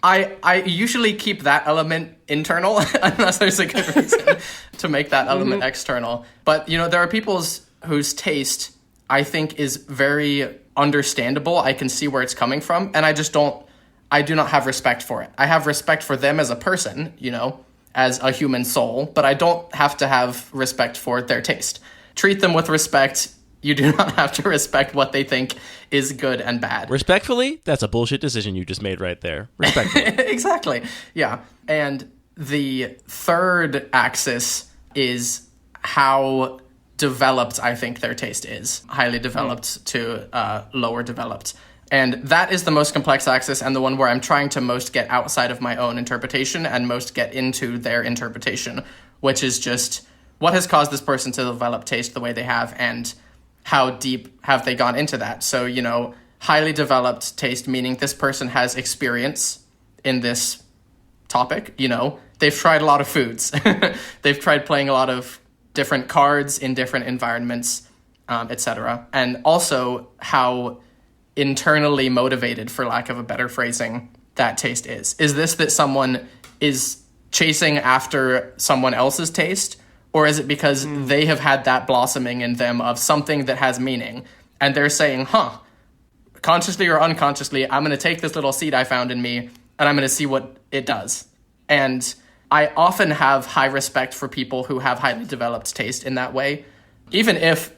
I usually keep that element internal unless there's a good reason to make that element external. But there are people whose taste I think is very understandable. I can see where it's coming from, and I do not have respect for it. I have respect for them as a person, as a human soul, but I don't have to have respect for their taste. Treat them with respect. You do not have to respect what they think is good and bad. Respectfully, that's a bullshit decision you just made right there. Respectfully. Exactly. Yeah. And the third axis is how developed I think their taste is. Highly developed to lower developed. And that is the most complex axis and the one where I'm trying to most get outside of my own interpretation and most get into their interpretation, which is just what has caused this person to develop taste the way they have and how deep have they gone into that. So, highly developed taste, meaning this person has experience in this topic. They've tried a lot of foods. They've tried playing a lot of different cards in different environments, etc. And also how internally motivated, for lack of a better phrasing, that taste is. Is this that someone is chasing after someone else's taste? Or is it because they have had that blossoming in them of something that has meaning? And they're saying, consciously or unconsciously, I'm going to take this little seed I found in me and I'm going to see what it does. And I often have high respect for people who have highly developed taste in that way, even if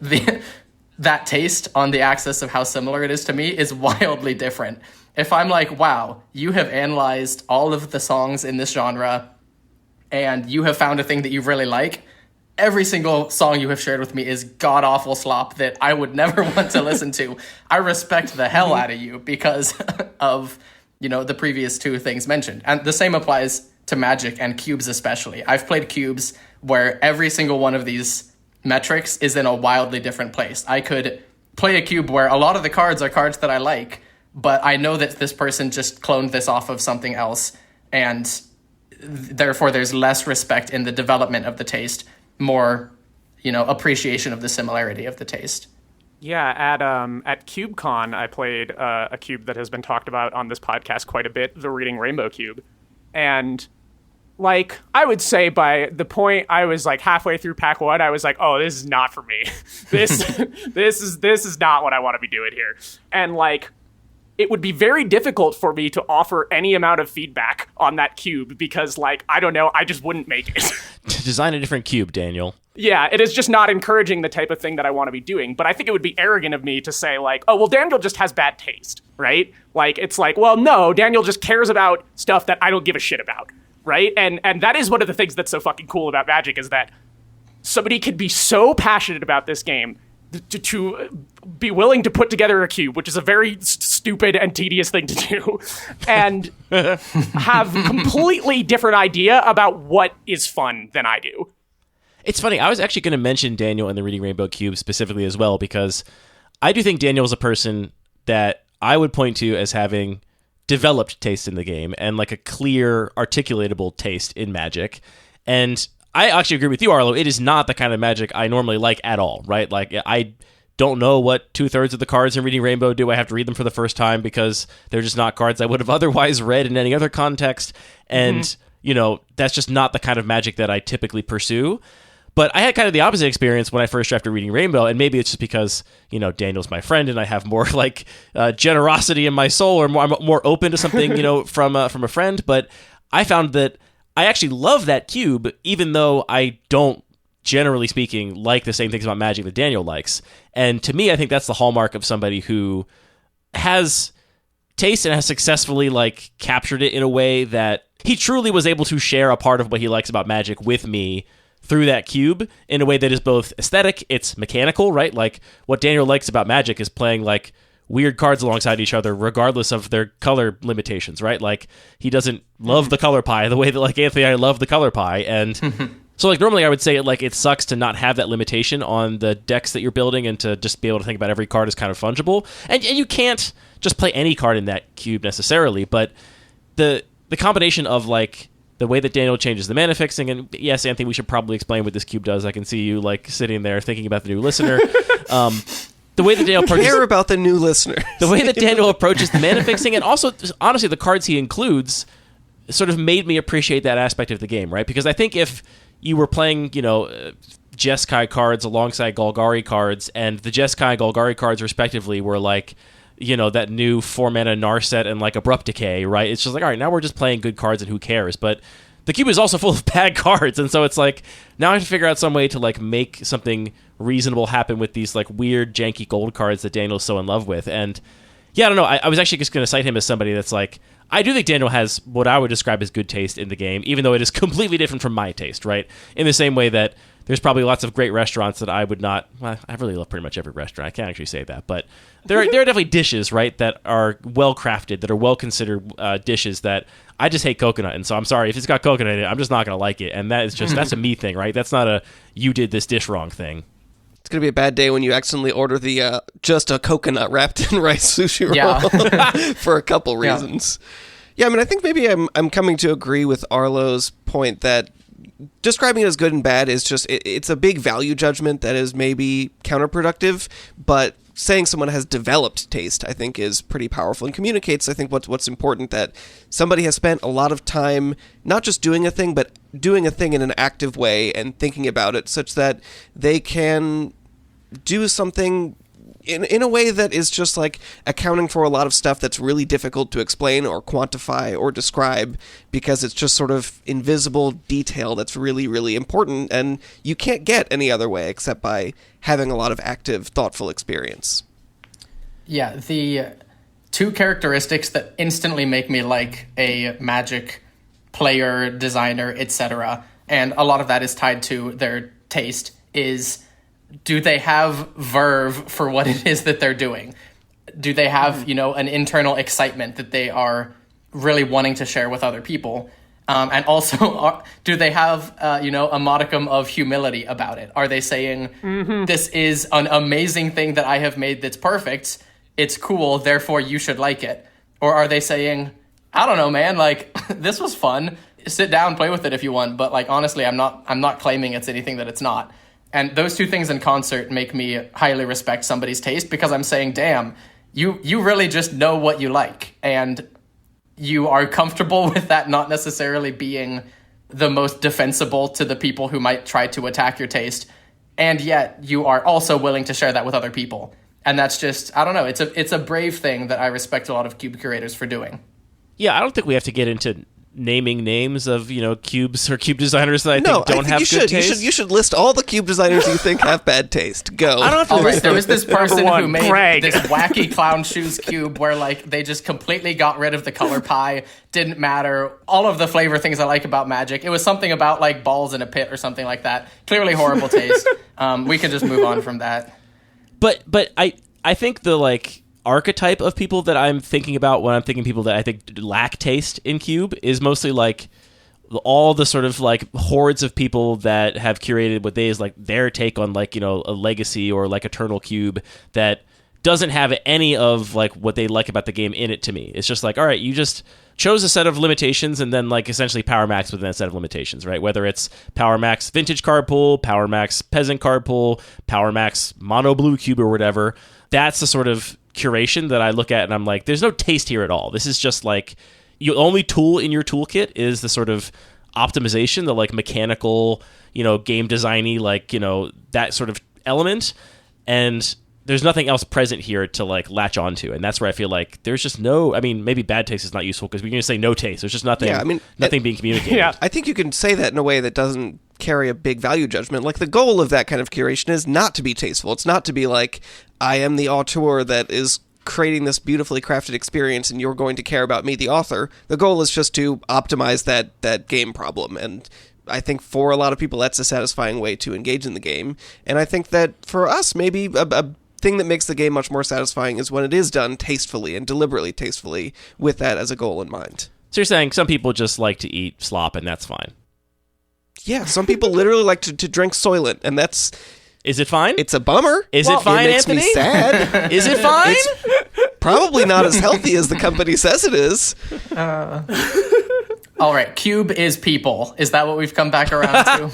that taste on the axis of how similar it is to me is wildly different. If I'm like, wow, you have analyzed all of the songs in this genre and you have found a thing that you really like, every single song you have shared with me is god-awful slop that I would never want to listen to. I respect the hell out of you because of, the previous two things mentioned. And the same applies to Magic and cubes especially. I've played cubes where every single one of these metrics is in a wildly different place. I could play a cube where a lot of the cards are cards that I like, but I know that this person just cloned this off of something else, and therefore there's less respect in the development of the taste, more, appreciation of the similarity of the taste. Yeah, at CubeCon, I played a cube that has been talked about on this podcast quite a bit, the Reading Rainbow Cube. And, I would say by the point I was, halfway through pack one, I was like, oh, this is not for me. This is not what I want to be doing here. And, it would be very difficult for me to offer any amount of feedback on that cube because, I don't know, I just wouldn't make it. Design a different cube, Daniel. Yeah, it is just not encouraging the type of thing that I want to be doing. But I think it would be arrogant of me to say, oh, well, Daniel just has bad taste, right? It's well, no, Daniel just cares about stuff that I don't give a shit about, right? And that is one of the things that's so fucking cool about Magic is that somebody could be so passionate about this game to be willing to put together a cube, which is a very stupid and tedious thing to do, and have completely different idea about what is fun than I do. It's funny. I was actually going to mention Daniel and the Reading Rainbow Cube specifically as well, because I do think Daniel is a person that I would point to as having developed taste in the game and a clear, articulatable taste in Magic. And I actually agree with you, Arlo. It is not the kind of Magic I normally like at all, right? I don't know what 2/3 of the cards in Reading Rainbow do. I have to read them for the first time because they're just not cards I would have otherwise read in any other context. And, that's just not the kind of Magic that I typically pursue. But I had kind of the opposite experience when I first drafted Reading Rainbow, and maybe it's just because, Daniel's my friend and I have more generosity in my soul, or I'm more open to something, from a friend. But I found that I actually love that cube, even though I don't, generally speaking, like the same things about Magic that Daniel likes. And to me, I think that's the hallmark of somebody who has taste and has successfully captured it in a way that he truly was able to share a part of what he likes about Magic with me through that cube in a way that is both aesthetic, it's mechanical, right? Like what Daniel likes about Magic is playing weird cards alongside each other regardless of their color limitations, right? Like he doesn't love the color pie the way that Anthony and I love the color pie. And so normally I would say it sucks to not have that limitation on the decks that you're building and to just be able to think about every card as kind of fungible. And you can't just play any card in that cube necessarily, but the combination of the way that Daniel changes the mana fixing, and yes, Anthony, we should probably explain what this cube does. I can see you sitting there thinking about the new listener. The way that Daniel approaches, care about the new listener. The way that Daniel approaches the mana fixing, and also honestly the cards he includes, sort of made me appreciate that aspect of the game, right? Because I think if you were playing, Jeskai cards alongside Golgari cards, and the Jeskai and Golgari cards respectively were that new 4-mana Narset and Abrupt Decay, right? It's just all right, now we're just playing good cards and who cares? But the cube is also full of bad cards, and so it's now I have to figure out some way to make something reasonable happen with these weird, janky gold cards that Daniel's so in love with. And yeah, I don't know. I was actually just going to cite him as somebody that's I do think Daniel has what I would describe as good taste in the game, even though it is completely different from my taste, right? In the same way that there's probably lots of great restaurants that I would not... Well, I really love pretty much every restaurant. I can't actually say that. But there are definitely dishes, right, that are well-crafted, that are well-considered dishes that I just hate coconut. And so I'm sorry, if it's got coconut in it, I'm just not going to like it. And that is just... that's a me thing, right? That's not a you did this dish wrong thing. It's going to be a bad day when you accidentally order the just a coconut wrapped in rice sushi roll for a couple reasons. Yeah, I mean, I think maybe I'm coming to agree with Arlo's point that describing it as good and bad is just, it's a big value judgment that is maybe counterproductive, but saying someone has developed taste, I think, is pretty powerful and communicates, I think, what's important, that somebody has spent a lot of time not just doing a thing, but doing a thing in an active way and thinking about it such that they can do something in a way that is just accounting for a lot of stuff that's really difficult to explain or quantify or describe, because it's just sort of invisible detail that's really, really important, and you can't get any other way except by having a lot of active, thoughtful experience. Yeah, the two characteristics that instantly make me like a Magic player, designer, etc., and a lot of that is tied to their taste, is... do they have verve for what it is that they're doing? Do they have, an internal excitement that they are really wanting to share with other people? And also, do they have, a modicum of humility about it? Are they saying, this is an amazing thing that I have made that's perfect, it's cool, therefore you should like it? Or are they saying, I don't know, man, this was fun, sit down, play with it if you want, but honestly, I'm not claiming it's anything that it's not. And those two things in concert make me highly respect somebody's taste, because I'm saying, damn, you really just know what you like. And you are comfortable with that not necessarily being the most defensible to the people who might try to attack your taste. And yet you are also willing to share that with other people. And that's just, I don't know, it's a brave thing that I respect a lot of cube curators for doing. Yeah, I don't think we have to get into naming names of cubes or cube designers that I think don't have good taste. You should list all the cube designers you think have bad taste. Go. I don't have to all right, there was this person who made Greg. this wacky clown shoes cube where they just completely got rid of the color pie, didn't matter, all of the flavor things I like about Magic. It was something about balls in a pit or something like that. Clearly horrible taste. We can just move on from that. But I think the archetype of people that I'm thinking about when I'm thinking people that I think lack taste in Cube is mostly all the sort of hordes of people that have curated what they is their take on a legacy or Eternal Cube that doesn't have any of like what they like about the game in it to me. It's just like, all right, you just chose a set of limitations and then like essentially power max within a set of limitations, right? Whether it's power max vintage card pool, power max peasant card pool, power max mono blue cube or whatever. That's the sort of curation that I look at and I'm like, there's no taste here at all. This is just like, your only tool in your toolkit is the sort of optimization, the like mechanical, game designy, like, that sort of element. And there's nothing else present here to like latch onto, and that's where I feel like there's just no. I mean, maybe bad taste is not useful because we're going to say no taste. There's just nothing. Yeah, nothing being communicated. Yeah, I think you can say that in a way that doesn't carry a big value judgment. Like the goal of that kind of curation is not to be tasteful. It's not to be like I am the auteur that is creating this beautifully crafted experience, and you're going to care about me, the author. The goal is just to optimize that game problem, and I think for a lot of people that's a satisfying way to engage in the game. And I think that for us, maybe a thing that makes the game much more satisfying is when it is done tastefully and deliberately tastefully with that as a goal in mind. So you're saying some people just like to eat slop and that's fine? Yeah, some people literally like to drink Soylent, and that's... Is it fine? It's a bummer. Is it fine, It makes Anthony? me sad. Is it fine? It's probably not as healthy as the company says it is. All right, Cube is people. Is that what we've come back around to?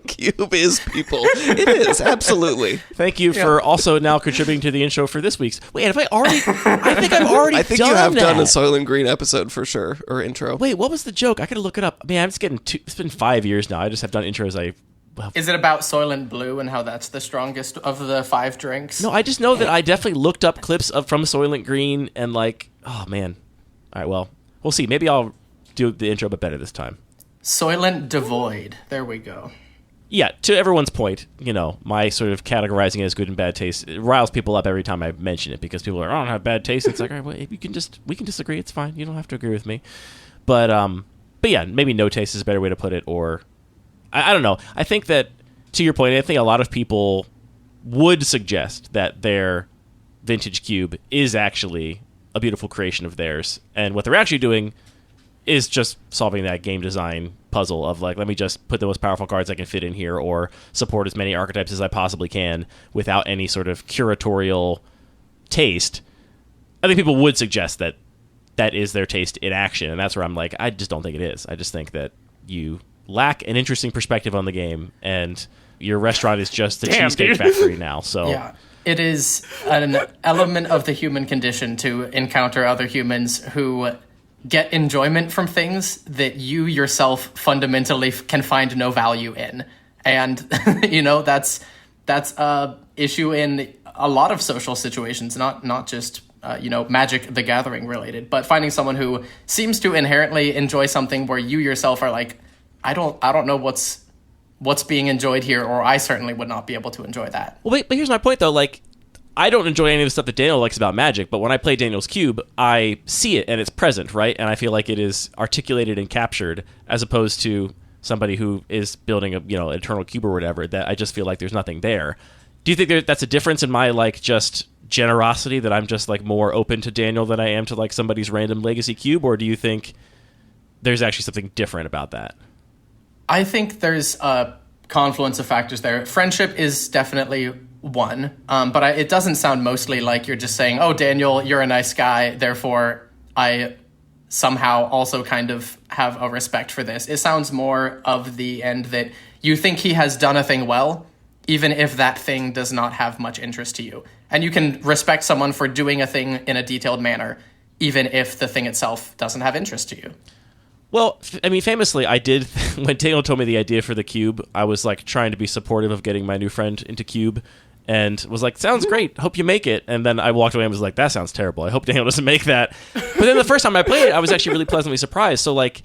Cube is people. It is, absolutely. Thank you for also now contributing to the intro for this week's. Wait, have I already... I think I've already I think done you have that. done a Soylent Green episode for sure, or intro. Wait, what was the joke? I gotta look it up. I mean, I'm just getting... It's been 5 years now. I just have done intros. Is it about Soylent Blue and how that's the strongest of the 5 drinks? No, I just know that I definitely looked up clips from Soylent Green and like... Oh, man. All right, well, we'll see. Maybe I'll do the intro, but better this time. Soylent Devoid. There we go. Yeah, to everyone's point, my sort of categorizing it as good and bad taste, it riles people up every time I mention it because people are, I don't have bad taste. It's like, all right, well, we can disagree. It's fine. You don't have to agree with me. But yeah, maybe no taste is a better way to put it. Or I don't know. I think that to your point, I think a lot of people would suggest that their vintage cube is actually a beautiful creation of theirs, and what they're actually doing is just solving that game design puzzle of like, let me just put the most powerful cards I can fit in here or support as many archetypes as I possibly can without any sort of curatorial taste. I think people would suggest that that is their taste in action, and that's where I'm like, I just don't think it is. I just think that you lack an interesting perspective on the game, and your restaurant is just a cheesecake factory now. So yeah. It is an element of the human condition to encounter other humans who get enjoyment from things that you yourself fundamentally can find no value in. And, that's a issue in a lot of social situations, not just, Magic the Gathering related, but finding someone who seems to inherently enjoy something where you yourself are like, I don't know what's being enjoyed here, or I certainly would not be able to enjoy that. Well, but here's my point, though. Like, I don't enjoy any of the stuff that Daniel likes about Magic, but when I play Daniel's Cube, I see it and it's present, right? And I feel like it is articulated and captured, as opposed to somebody who is building an eternal cube or whatever, that I just feel like there's nothing there. Do you think that's a difference in my, like, just generosity, that I'm just, like, more open to Daniel than I am to, like, somebody's random legacy cube? Or do you think there's actually something different about that? I think there's a confluence of factors there. Friendship is definitely one, but it doesn't sound mostly like you're just saying, oh, Daniel, you're a nice guy, therefore I somehow also kind of have a respect for this. It sounds more of the end that you think he has done a thing well, even if that thing does not have much interest to you. And you can respect someone for doing a thing in a detailed manner, even if the thing itself doesn't have interest to you. Well, I mean, famously, I did, when Tangle told me the idea for the cube, I was, like, trying to be supportive of getting my new friend into cube, and was like, sounds great, hope you make it. And then I walked away and was like, that sounds terrible, I hope Daniel doesn't make that. But then the first time I played it, I was actually really pleasantly surprised. So, like,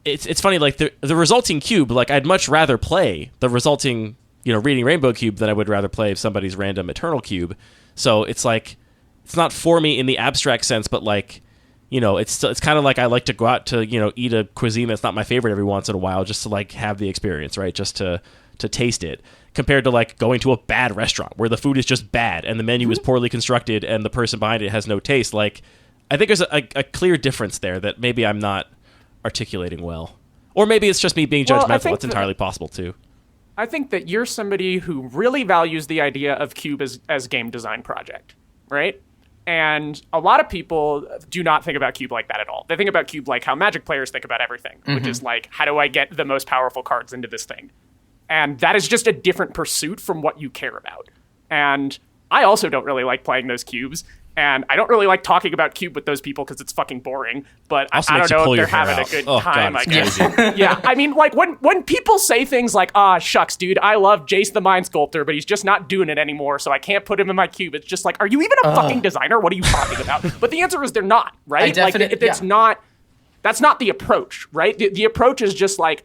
it's funny, like, the resulting cube, like, I'd much rather play the resulting, Reading Rainbow cube than I would rather play somebody's random Eternal cube. So it's like, it's not for me in the abstract sense, but, like, it's kind of like I like to go out to, eat a cuisine that's not my favorite every once in a while, just to, like, have the experience, right? Just to taste it, compared to, like, going to a bad restaurant where the food is just bad and the menu is poorly constructed and the person behind it has no taste. Like, I think there's a clear difference there that maybe I'm not articulating well. Or maybe it's just me being judgmental. It's entirely possible, too. I think that you're somebody who really values the idea of Cube as game design project, right? And a lot of people do not think about Cube like that at all. They think about Cube like how Magic players think about everything, which is like, how do I get the most powerful cards into this thing? And that is just a different pursuit from what you care about. And I also don't really like playing those cubes. And I don't really like talking about Cube with those people because it's fucking boring. But I don't know if they're having a good time, God, I guess. Yeah, I mean, like, when people say things like, shucks, dude, I love Jace the Mind Sculptor, but he's just not doing it anymore, so I can't put him in my cube. It's just like, are you even a fucking designer? What are you talking about? But the answer is they're not, right? It's not, that's not the approach, right? The approach is just like,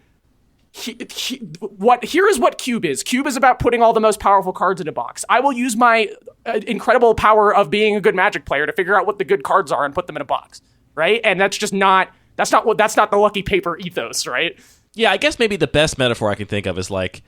here is what Cube is. Cube is about putting all the most powerful cards in a box. I will use my incredible power of being a good Magic player to figure out what the good cards are and put them in a box, right? And that's not the lucky paper ethos, right? Yeah, I guess maybe the best metaphor I can think of is like,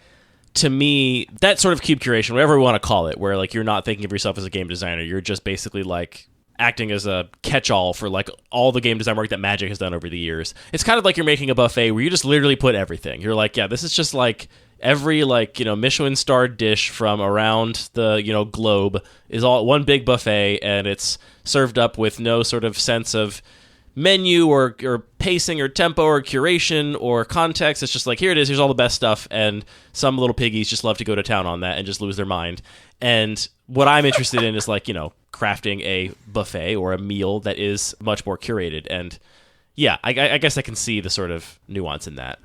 to me, that sort of cube curation, whatever we want to call it, where like you're not thinking of yourself as a game designer, you're just basically like acting as a catch-all for like all the game design work that Magic has done over the years. It's kind of like you're making a buffet where you just literally put everything. You're like, yeah, this is just like every like, Michelin starred dish from around the, globe is all one big buffet, and it's served up with no sort of sense of menu or pacing or tempo or curation or context. It's just like, here it is, here's all the best stuff, and some little piggies just love to go to town on that and just lose their mind. And what I'm interested in is like, crafting a buffet or a meal that is much more curated. And yeah, I guess I can see the sort of nuance in that.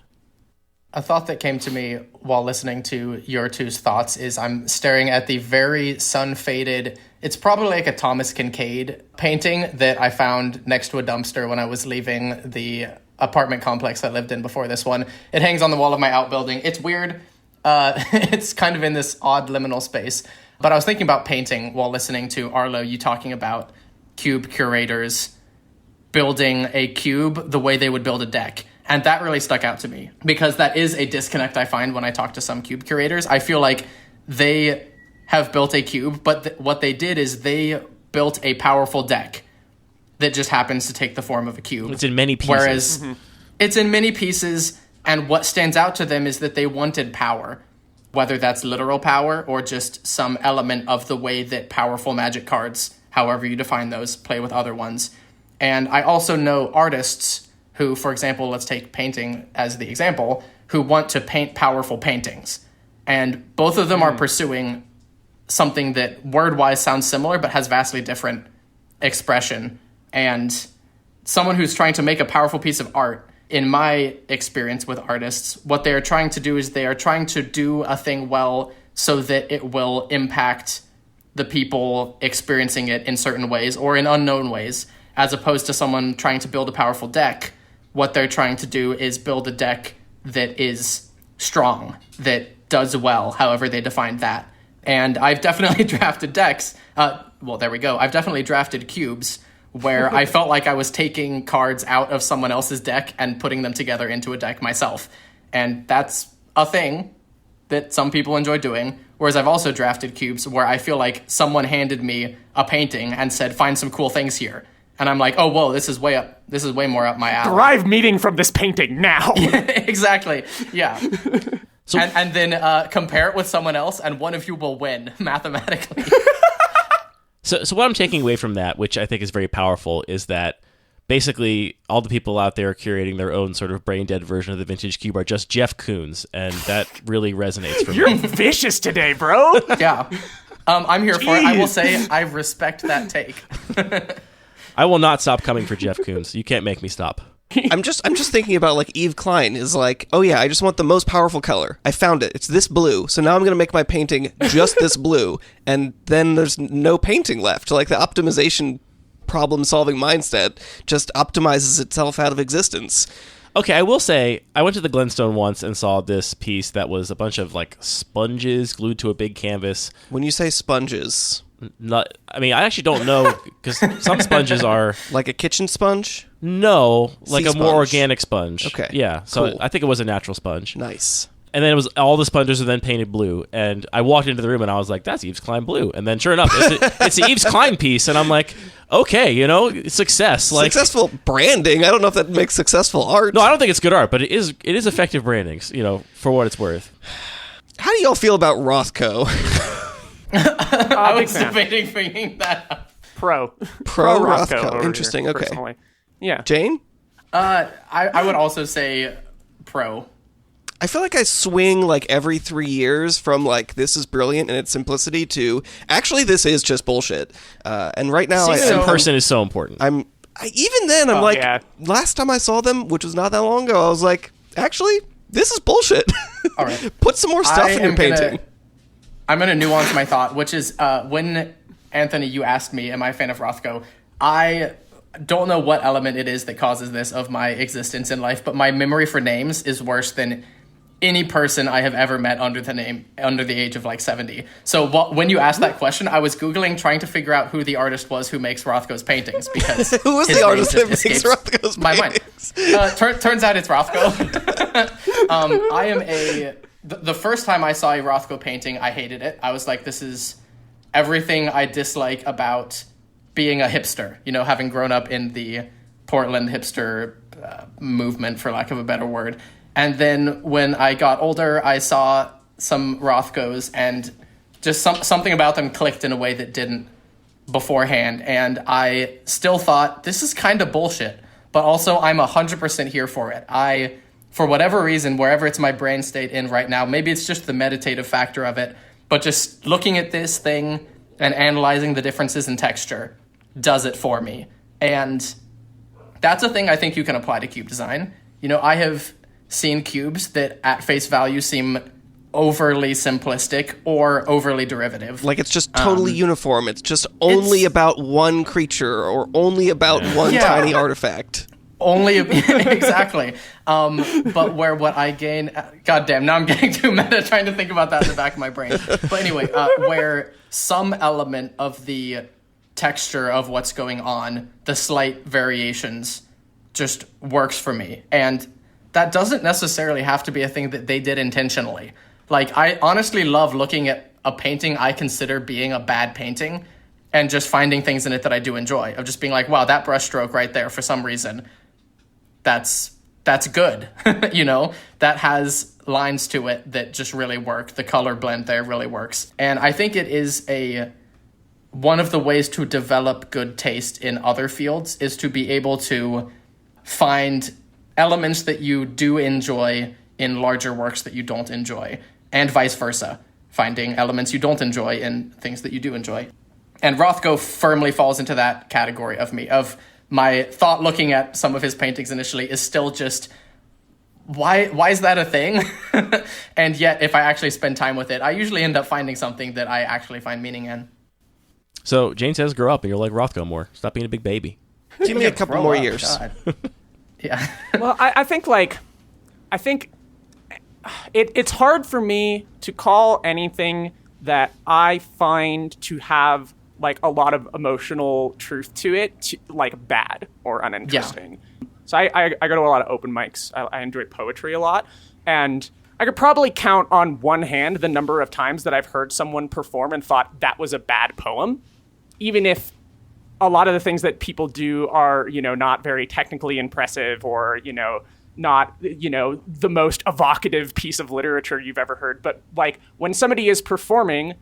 A thought that came to me while listening to your two's thoughts is I'm staring at the very sun-faded, it's probably like a Thomas Kincaid painting that I found next to a dumpster when I was leaving the apartment complex I lived in before this one. It hangs on the wall of my outbuilding. It's weird. It's kind of in this odd liminal space. But I was thinking about painting while listening to Arlo, you talking about cube curators building a cube the way they would build a deck. And that really stuck out to me because that is a disconnect I find when I talk to some cube curators. I feel like they have built a cube, but what they did is they built a powerful deck that just happens to take the form of a cube. It's in many pieces. Whereas it's in many pieces, and what stands out to them is that they wanted power, whether that's literal power or just some element of the way that powerful Magic cards, however you define those, play with other ones. And I also know artists who, for example, let's take painting as the example, who want to paint powerful paintings. And both of them are pursuing something that word-wise sounds similar but has vastly different expression. And someone who's trying to make a powerful piece of art, in my experience with artists, what they are trying to do is they are trying to do a thing well so that it will impact the people experiencing it in certain ways or in unknown ways, as opposed to someone trying to build a powerful deck. What they're trying to do is build a deck that is strong, that does well, however they define that. And I've definitely drafted decks. There we go. I've definitely drafted cubes where I felt like I was taking cards out of someone else's deck and putting them together into a deck myself. And that's a thing that some people enjoy doing. Whereas I've also drafted cubes where I feel like someone handed me a painting and said, find some cool things here. And I'm like, oh, whoa, this is way more up my alley. Derive meaning from this painting now. Exactly. Yeah. So, and then compare it with someone else, and one of you will win mathematically. So what I'm taking away from that, which I think is very powerful, is that basically all the people out there curating their own sort of brain-dead version of the vintage cube are just Jeff Koons, and that really resonates for me. You're vicious today, bro. Yeah. I'm here for it. I will say I respect that take. I will not stop coming for Jeff Koons. You can't make me stop. I'm just thinking about like Yves Klein is like, oh yeah, I just want the most powerful color. I found it. It's this blue. So now I'm going to make my painting just this blue. And then there's no painting left. Like the optimization problem-solving mindset just optimizes itself out of existence. Okay, I will say, I went to the Glenstone once and saw this piece that was a bunch of like sponges glued to a big canvas. When you say sponges... I actually don't know, because some sponges are... Like a kitchen sponge? No, like sea a more sponge. Organic sponge. Okay. Yeah, so cool. I think it was a natural sponge. Nice. And then it was all the sponges are then painted blue. And I walked into the room and I was like, that's Yves Klein blue. And then sure enough, it's the Yves Klein piece. And I'm like, okay, success. Like, successful branding. I don't know if that makes successful art. No, I don't think it's good art, but it is effective branding, for what it's worth. How do y'all feel about Rothko? I was debating bringing that up. Pro Rothko. Interesting. Here, okay. personally. Yeah. Jane? I would also say pro. I feel like I swing like every 3 years from like this is brilliant in its simplicity to actually this is just bullshit. And right now, in person is so important. Even then I'm last time I saw them, which was not that long ago, I was like, actually, this is bullshit. All right, put some more stuff in your painting. I'm gonna nuance my thought, which is when Anthony, you asked me, am I a fan of Rothko? I don't know what element it is that causes this of my existence in life, but my memory for names is worse than any person I have ever met under the age of like 70. So when you asked that question, I was Googling trying to figure out who the artist was who makes Rothko's paintings, because who was the artist that makes Rothko's paintings? Turns out it's Rothko. The first time I saw a Rothko painting, I hated it. I was like, this is everything I dislike about being a hipster, having grown up in the Portland hipster movement, for lack of a better word. And then when I got older, I saw some Rothkos, and just something about them clicked in a way that didn't beforehand. And I still thought, this is kind of bullshit, but also I'm 100% here for it. For whatever reason, wherever it's my brain state in right now, maybe it's just the meditative factor of it, but just looking at this thing and analyzing the differences in texture does it for me. And that's a thing I think you can apply to cube design. I have seen cubes that at face value seem overly simplistic or overly derivative. Like it's just totally uniform. It's just only about one creature or only about one tiny artifact. Only exactly. But where what I gain, goddamn, now I'm getting too meta trying to think about that in the back of my brain. But anyway, where some element of the texture of what's going on, the slight variations, just works for me. And that doesn't necessarily have to be a thing that they did intentionally. Like, I honestly love looking at a painting I consider being a bad painting and just finding things in it that I do enjoy. Of just being like, wow, that brushstroke right there, for some reason, that's good. That has lines to it that just really work. The color blend there really works. And I think it is one of the ways to develop good taste in other fields is to be able to find elements that you do enjoy in larger works that you don't enjoy, and vice versa, finding elements you don't enjoy in things that you do enjoy. And Rothko firmly falls into that category of my thought looking at some of his paintings initially is still just, why is that a thing? And yet, if I actually spend time with it, I usually end up finding something that I actually find meaning in. So Jane says grow up and you're like Rothko more. Stop being a big baby. Give me a couple more years. Yeah. Well, I think it's hard for me to call anything that I find to have like a lot of emotional truth to it, like bad or uninteresting. Yeah. So I go to a lot of open mics. I enjoy poetry a lot, and I could probably count on one hand the number of times that I've heard someone perform and thought that was a bad poem, even if a lot of the things that people do are, not very technically impressive or, not, the most evocative piece of literature you've ever heard. But like when somebody is performing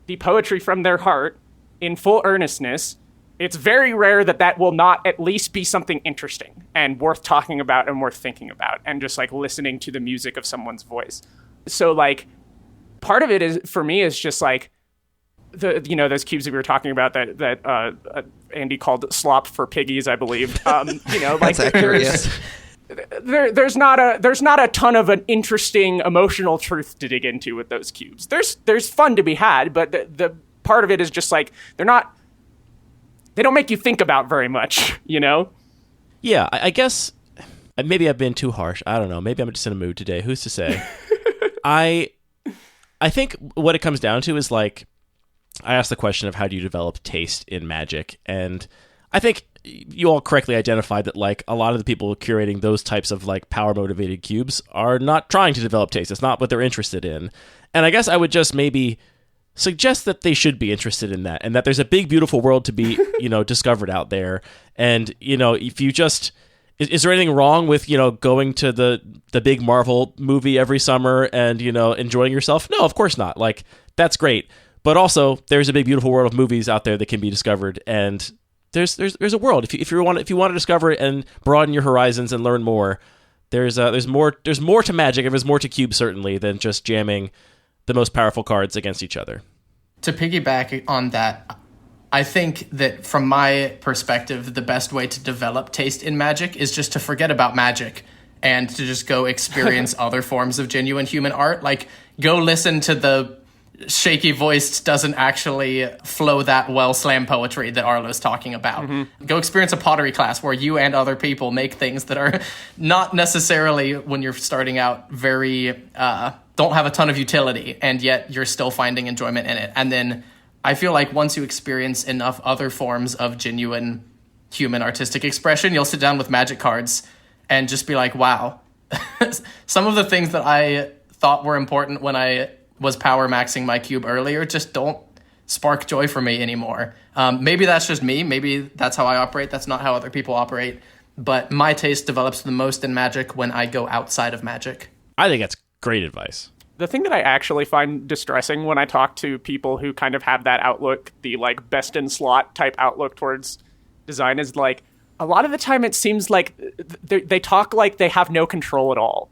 the poetry from their heart in full earnestness, it's very rare that will not at least be something interesting and worth talking about and worth thinking about and just like listening to the music of someone's voice. So like part of it is for me is just like, those cubes that we were talking about that Andy called slop for piggies, I believe. Like that's accurate, yes. There's not a ton of an interesting emotional truth to dig into with those cubes. There's fun to be had, but the part of it is just like they don't make you think about very much, Yeah, I guess maybe I've been too harsh. I don't know. Maybe I'm just in a mood today. Who's to say? I think what it comes down to is like, I asked the question of how do you develop taste in magic, and I think you all correctly identified that like a lot of the people curating those types of like power motivated cubes are not trying to develop taste. It's not what they're interested in. And I guess I would just maybe suggest that they should be interested in that, and that there's a big beautiful world to be discovered out there. And if you just Is there anything wrong with, going to the big Marvel movie every summer and, enjoying yourself? No, of course not. Like, that's great. But also, there's a big, beautiful world of movies out there that can be discovered, and there's a world. If you want to discover it and broaden your horizons and learn more, there's more to Magic, and there's more to Cube certainly than just jamming the most powerful cards against each other. To piggyback on that, I think that from my perspective, the best way to develop taste in Magic is just to forget about Magic and to just go experience other forms of genuine human art. Like, go listen to the shaky voiced, doesn't actually flow that well slam poetry that Arlo's talking about. Mm-hmm. Go experience a pottery class where you and other people make things that are not necessarily, when you're starting out, very don't have a ton of utility, and yet you're still finding enjoyment in it. And then I feel like once you experience enough other forms of genuine human artistic expression, you'll sit down with Magic cards and just be like, wow, some of the things that I thought were important when I was power maxing my cube earlier just don't spark joy for me anymore. Maybe that's just me. Maybe that's how I operate. That's not how other people operate. But my taste develops the most in Magic when I go outside of Magic. I think that's great advice. The thing that I actually find distressing when I talk to people who kind of have that outlook, the like best in slot type outlook towards design, is like a lot of the time it seems like they talk like they have no control at all.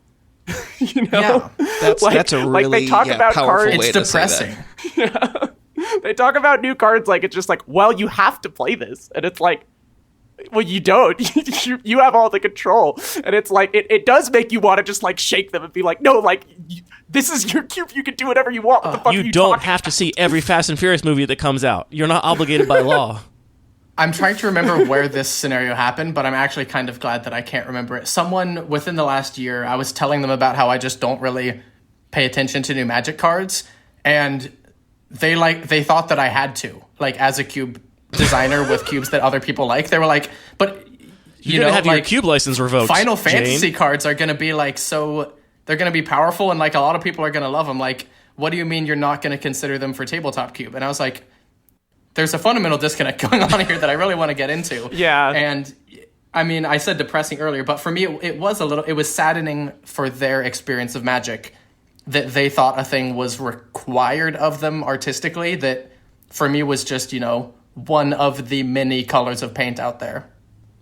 Yeah, that's a really they talk about powerful cards. way It's to say depressing. that. Yeah. They talk about new cards like it's just like, well, you have to play this, and it's like, well, you don't. you have all the control, and it's like it does make you want to just like shake them and be like, no, like this is your cube. You can do whatever you want. What the fuck You are you don't talking have to see every Fast and Furious movie that comes out. You're not obligated by law. I'm trying to remember where this scenario happened, but I'm actually kind of glad that I can't remember it. Someone within the last year, I was telling them about how I just don't really pay attention to new Magic cards, and they thought that I had to, like, as a cube designer with cubes that other people like. They were like, but You're gonna have your cube license revoked. Final Fantasy Jane. cards are going to be like, so they're going to be powerful, and like a lot of people are going to love them. Like, what do you mean you're not going to consider them for tabletop cube? And I was like, there's a fundamental disconnect going on here that I really want to get into. Yeah. And I mean, I said depressing earlier, but for me, it was saddening for their experience of Magic that they thought a thing was required of them artistically that for me was just, one of the many colors of paint out there.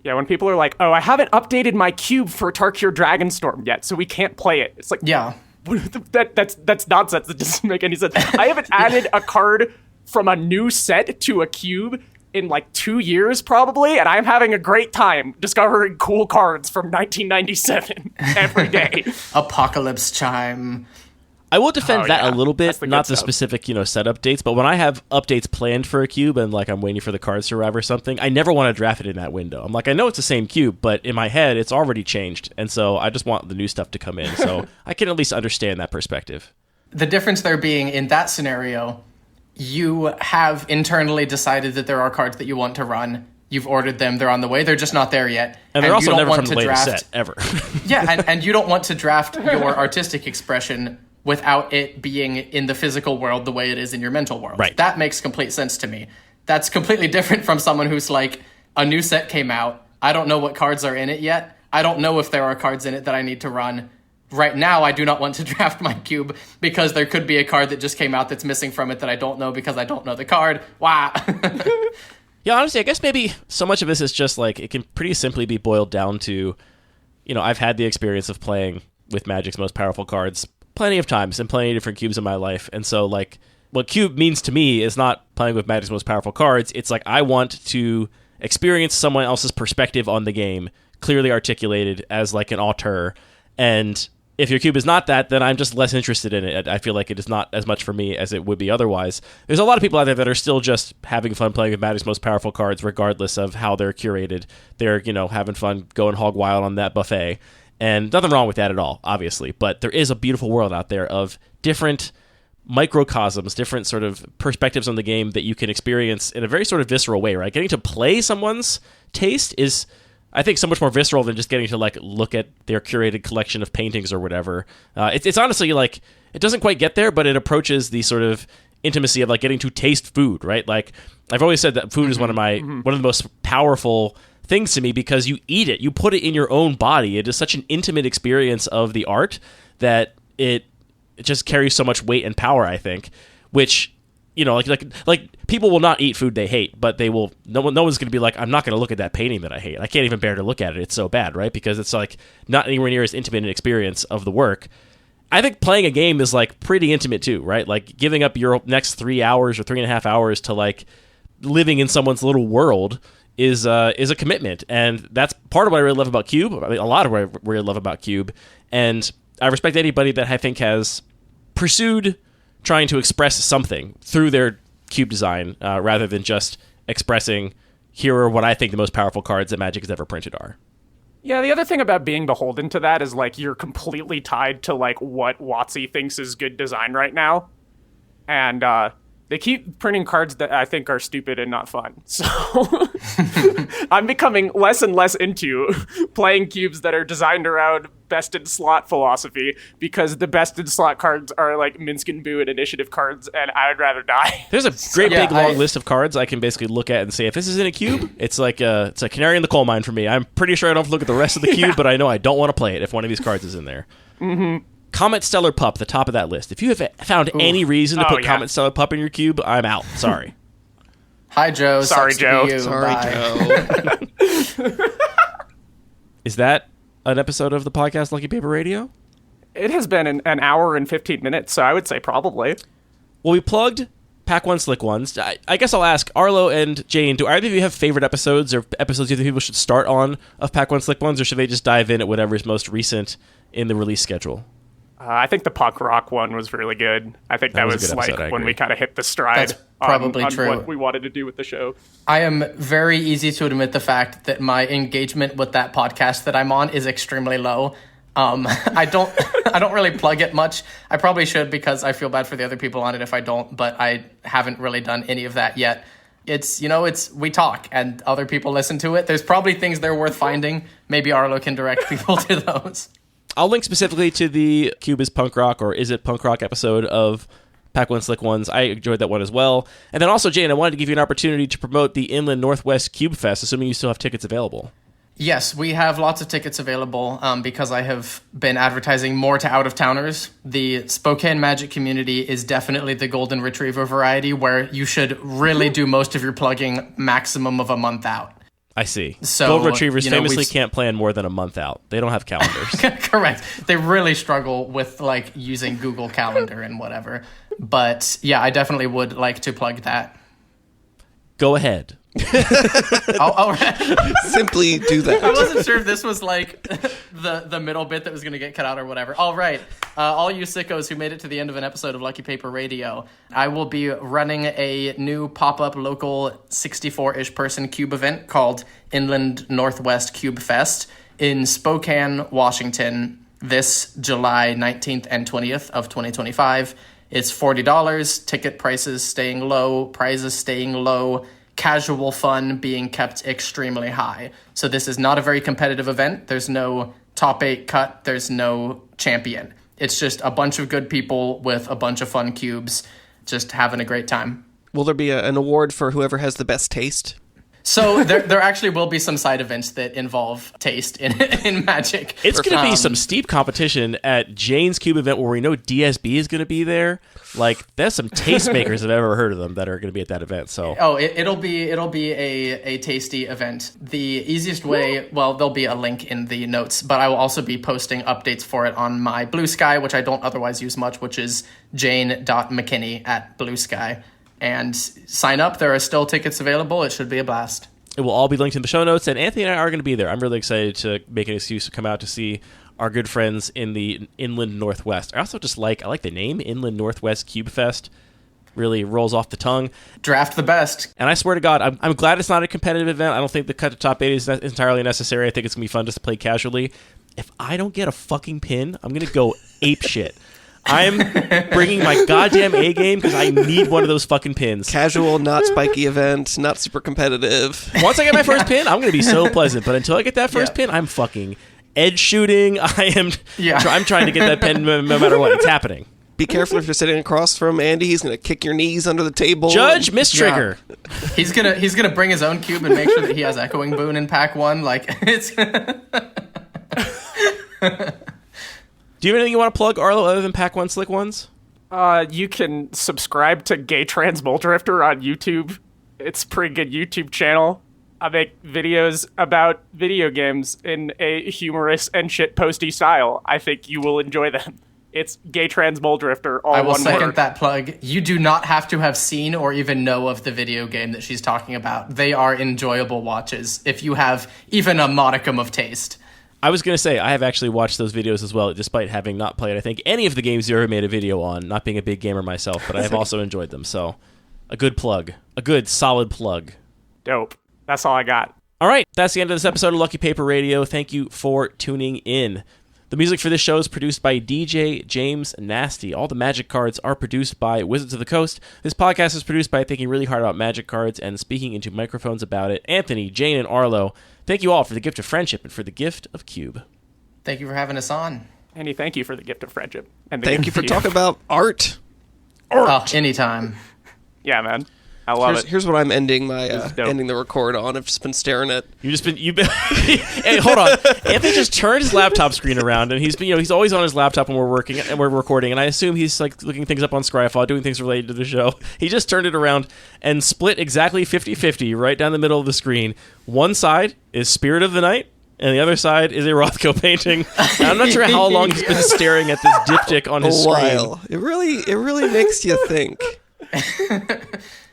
Yeah, when people are like, oh, I haven't updated my cube for Tarkir Dragonstorm yet, so we can't play it. It's like, Yeah. that's nonsense. It doesn't make any sense. I haven't added a card from a new set to a cube in like 2 years probably, and I'm having a great time discovering cool cards from 1997 every day. Apocalypse Chime. I will defend that a little That's bit, the not good the stuff. specific, set updates, but when I have updates planned for a cube and like I'm waiting for the cards to arrive or something, I never want to draft it in that window. I'm like, I know it's the same cube, but in my head it's already changed, and so I just want the new stuff to come in. So I can at least understand that perspective. The difference there being in that scenario, you have internally decided that there are cards that you want to run. You've ordered them. They're on the way. They're just not there yet. And they're you also don't never want from to the latest draft. set, ever. Yeah, and you don't want to draft your artistic expression without it being in the physical world the way it is in your mental world. Right. That makes complete sense to me. That's completely different from someone who's like, a new set came out. I don't know what cards are in it yet. I don't know if there are cards in it that I need to run. Right now, I do not want to draft my cube because there could be a card that just came out that's missing from it that I don't know because I don't know the card. Wow. Yeah, honestly, I guess maybe so much of this is just like, it can pretty simply be boiled down to, I've had the experience of playing with Magic's most powerful cards plenty of times and plenty of different cubes in my life. And so, like, what cube means to me is not playing with Magic's most powerful cards. It's like, I want to experience someone else's perspective on the game, clearly articulated as like an auteur. And if your cube is not that, then I'm just less interested in it. I feel like it is not as much for me as it would be otherwise. There's a lot of people out there that are still just having fun playing with Magic's most powerful cards, regardless of how they're curated. They're, having fun going hog wild on that buffet. And nothing wrong with that at all, obviously. But there is a beautiful world out there of different microcosms, different sort of perspectives on the game that you can experience in a very sort of visceral way, right? Getting to play someone's taste is, I think, so much more visceral than just getting to like look at their curated collection of paintings or whatever. It's honestly like, it doesn't quite get there, but it approaches the sort of intimacy of like getting to taste food, right? Like, I've always said that food is one of the most powerful things to me because you eat it, you put it in your own body. It is such an intimate experience of the art that it just carries so much weight and power, I think, which, you know, like people will not eat food they hate, but they will. No one's going to be like, I'm not going to look at that painting that I hate. I can't even bear to look at it. It's so bad, right? Because it's like not anywhere near as intimate an experience of the work. I think playing a game is like pretty intimate too, right? Like giving up your next 3 hours or 3.5 hours to like living in someone's little world is a commitment, and that's part of what I really love about Cube. I mean, a lot of what I really love about Cube, and I respect anybody that I think has pursued trying to express something through their cube design rather than just expressing, here are what I think the most powerful cards that Magic has ever printed are. Yeah, the other thing about being beholden to that is, like, you're completely tied to, like, what WotC thinks is good design right now. And they keep printing cards that I think are stupid and not fun. So I'm becoming less and less into playing cubes that are designed around best in slot philosophy, because the best in slot cards are like Minsk and Boo and initiative cards, and I would rather die. There's a great big long list of cards I can basically look at and say, if this is in a cube, it's like it's a canary in the coal mine for me. I'm pretty sure I don't have to look at the rest of the cube, but I know I don't want to play it if one of these cards is in there. Mm-hmm. Comet Stellar Pup, the top of that list. If you have found any reason to put Comet Stellar Pup in your cube, I'm out. Sorry. Hi, Joe. Sorry, Sucks Joe. To be you. Sorry, Bye. Joe. Is that an episode of the podcast Lucky Paper Radio? It has been an hour and 15 minutes, so I would say probably. Well, we plugged Pack One Slick Ones. I guess I'll ask Arlo and Jane, do either of you have favorite episodes or episodes you think people should start on of Pack One Slick Ones, or should they just dive in at whatever is most recent in the release schedule? I think the punk rock one was really good. I think that was like episode, when we kind of hit the stride. That's probably on true. What we wanted to do with the show. I am very easy to admit the fact that my engagement with that podcast that I'm on is extremely low. I don't really plug it much. I probably should, because I feel bad for the other people on it if I don't, but I haven't really done any of that yet. It's we talk and other people listen to it. There's probably things there worth finding. Maybe Arlo can direct people to those. I'll link specifically to the Cube is Punk Rock, or Is It Punk Rock episode of Pack One Slick Ones. I enjoyed that one as well. And then also, Jane, I wanted to give you an opportunity to promote the Inland Northwest Cube Fest, assuming you still have tickets available. Yes, we have lots of tickets available because I have been advertising more to out-of-towners. The Spokane Magic community is definitely the golden retriever variety, where you should really do most of your plugging maximum of a month out. I see. So, Golden Retrievers famously can't plan more than a month out. They don't have calendars. Correct. They really struggle with like using Google Calendar and whatever. But yeah, I definitely would like to plug that. Go ahead. All right. Simply do that. I wasn't sure if this was like the middle bit that was going to get cut out or whatever. All right. All you sickos who made it to the end of an episode of Lucky Paper Radio, I will be running a new pop-up local 64-ish person cube event called Inland Northwest Cube Fest in Spokane, Washington, this July 19th and 20th of 2025. It's $40, ticket prices staying low, prizes staying low, casual fun being kept extremely high. So this is not a very competitive event. There's no top 8 cut. There's no champion. It's just a bunch of good people with a bunch of fun cubes just having a great time. Will there be an award for whoever has the best taste? So there actually will be some side events that involve taste in Magic. It's going to be some steep competition at Jane's Cube event where we know DSB is going to be there. Like, there's some tastemakers I've ever heard of them that are going to be at that event. So it'll be a tasty event. The easiest way, well, there'll be a link in the notes, but I will also be posting updates for it on my Blue Sky, which I don't otherwise use much, which is jane.mckinney@bluesky. And sign up. There are still tickets available. It should be a blast. It will all be linked in the show notes, and Anthony and I are going to be there. I'm really excited to make an excuse to come out to see our good friends in the Inland Northwest. I also just I like the name, Inland Northwest Cube Fest. Really rolls off the tongue. Draft the best. And I swear to God, I'm glad it's not a competitive event. I don't think the cut to top 8 is entirely necessary. I think it's going to be fun just to play casually. If I don't get a fucking pin, I'm going to go ape shit. I'm bringing my goddamn A game because I need one of those fucking pins. Casual, not spiky event, not super competitive. Once I get my first pin, I'm going to be so pleasant. But until I get that first pin, I'm fucking edge shooting. I'm trying to get that pin no matter what. It's happening. Be careful if you're sitting across from Andy. He's going to kick your knees under the table. Judge Mistrigger. Yeah. He's gonna bring his own cube and make sure that he has Echoing Boon in pack 1. Like it's. Do you have anything you want to plug, Arlo, other than pack 1 Slick Ones? You can subscribe to gaytransmulldrifter on YouTube. It's a pretty good YouTube channel. I make videos about video games in a humorous and shitposty style. I think you will enjoy them. It's gaytransmulldrifter, all I will one second word. that plug. You do not have to have seen or even know of the video game that she's talking about. They are enjoyable watches if you have even a modicum of taste. I was going to say, I have actually watched those videos as well, despite having not played, I think, any of the games you ever made a video on, not being a big gamer myself, but I have also enjoyed them. So, a good plug. A good, solid plug. Dope. That's all I got. All right, that's the end of this episode of Lucky Paper Radio. Thank you for tuning in. The music for this show is produced by DJ James Nasty. All the Magic cards are produced by Wizards of the Coast. This podcast is produced by thinking really hard about Magic cards and speaking into microphones about it. Anthony, Jane, and Arlo, thank you all for the gift of friendship and for the gift of Cube. Thank you for having us on. Andy, thank you for the gift of friendship. And the Thank gift you for of talking about art. Oh, anytime. Yeah, man. I love it. Here's what I'm ending dope. ending the record on. I've just been staring at. You've been hey, hold on. Anthony just turned his laptop screen around, and he's always on his laptop when we're working and we're recording, and I assume he's like looking things up on Scryfall, doing things related to the show. He just turned it around and split exactly 50-50 right down the middle of the screen. One side is Spirit of the Night, and the other side is a Rothko painting. And I'm not sure how long he's been staring at this diptych on his screen. It really makes you think.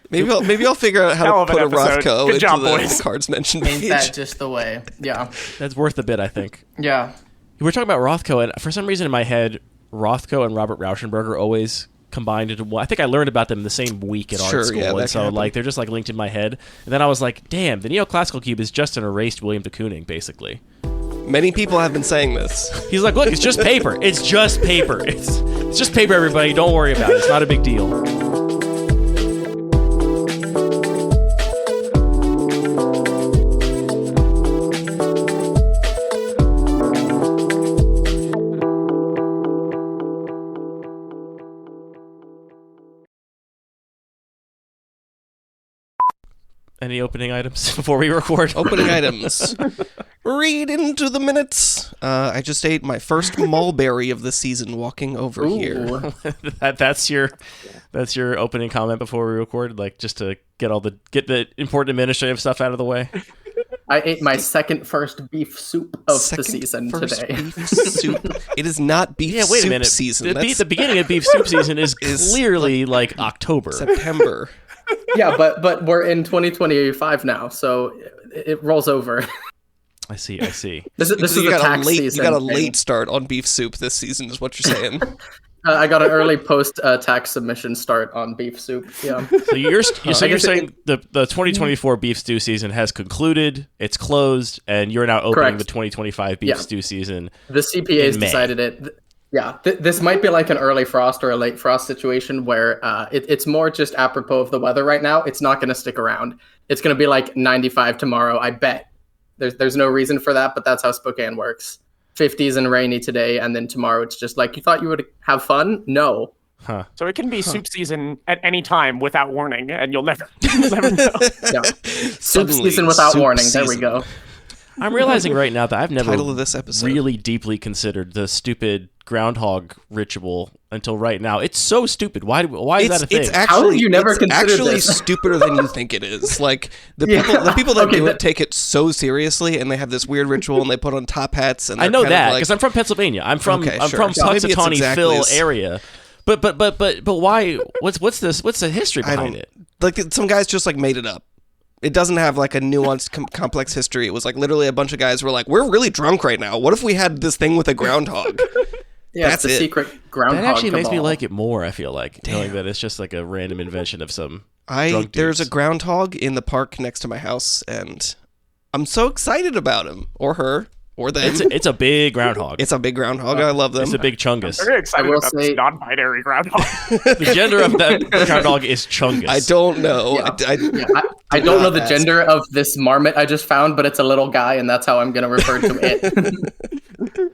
Maybe I'll figure out how to put a Rothko Good into job, the boys. cards mentioned Ain't page. that just the way? Yeah. That's worth a bit, I think. Yeah. We're talking about Rothko, and for some reason in my head, Rothko and Robert Rauschenberger always combined into one. I think I learned about them in the same week at art school, yeah, and so like they're just like linked in my head. And then I was like, damn, the Neoclassical Cube is just an erased William de Kooning, basically. Many people have been saying this. He's like, look, it's just paper. It's just paper. It's just paper, everybody. Don't worry about it. It's not a big deal. Any opening items before we record? Opening items. Read into the minutes. I just ate my first mulberry of the season walking over here. That's your opening comment before we record, like just to get the important administrative stuff out of the way. I ate my first beef soup of the season today. Beef soup. It is not beef soup wait a minute. season. The beginning of beef soup season is clearly like October. September. Yeah, but we're in 2025 now, so it rolls over. I see. This So is you the got tax a late, season. You got a late start on beef soup this season, is what you're saying. I got an early post tax submission start on beef soup. Yeah. So you're saying the 2024 beef stew season has concluded, it's closed, and you're now opening Correct. the 2025 beef stew season. The CPA's in May. decided it. Yeah, this might be like an early frost or a late frost situation where it's more just apropos of the weather right now. It's not going to stick around. It's going to be like 95 tomorrow, I bet. There's no reason for that, but that's how Spokane works. 50s and rainy today, and then tomorrow it's just like, you thought you would have fun? No. Huh. So it can be soup season at any time without warning, and you'll never know. Yeah. Soup Suddenly, season without soup warning. There we season. go. I'm realizing right now that I've never Title of this episode. really deeply considered the stupid groundhog ritual until right now. It's so stupid. Why is that a thing? It's How have you never considered actually this? stupider than you think it is. Like the people that do it take it so seriously, and they have this weird ritual, and they put on top hats. And I know kind of that like, because I'm from Pennsylvania. I'm from Okay, I'm sure. from So maybe it's Punxsutawney exactly Phil as- area. But why? What's this? What's the history I behind don't it? like. Some guys just like made it up. It doesn't have like a nuanced, complex history. It was like literally a bunch of guys were like, "We're really drunk right now. What if we had this thing with a groundhog?" Yeah, That's it's the it. secret groundhog That actually makes me cabal. like it more. I feel like knowing that it's just like a random invention of some. drunk There's a dudes. groundhog in the park next to my house, and I'm so excited about him or her or them. It's a big groundhog. It's a big groundhog. I love them. It's a big chungus. Very excited I will about say- this non-binary groundhog. The gender of that groundhog is chungus. I don't know. Yeah. I I don't know not the ask. gender of this marmot I just found, but it's a little guy, and that's how I'm going to refer to it.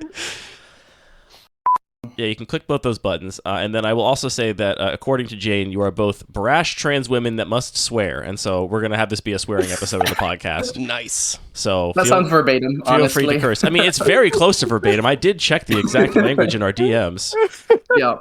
Yeah, you can click both those buttons. And then I will also say that, according to Jane, you are both brash trans women that must swear. And so we're going to have this be a swearing episode of the podcast. Nice. So That sounds verbatim, feel honestly. free to curse. I mean, it's very close to verbatim. I did check the exact language in our DMs. Yeah.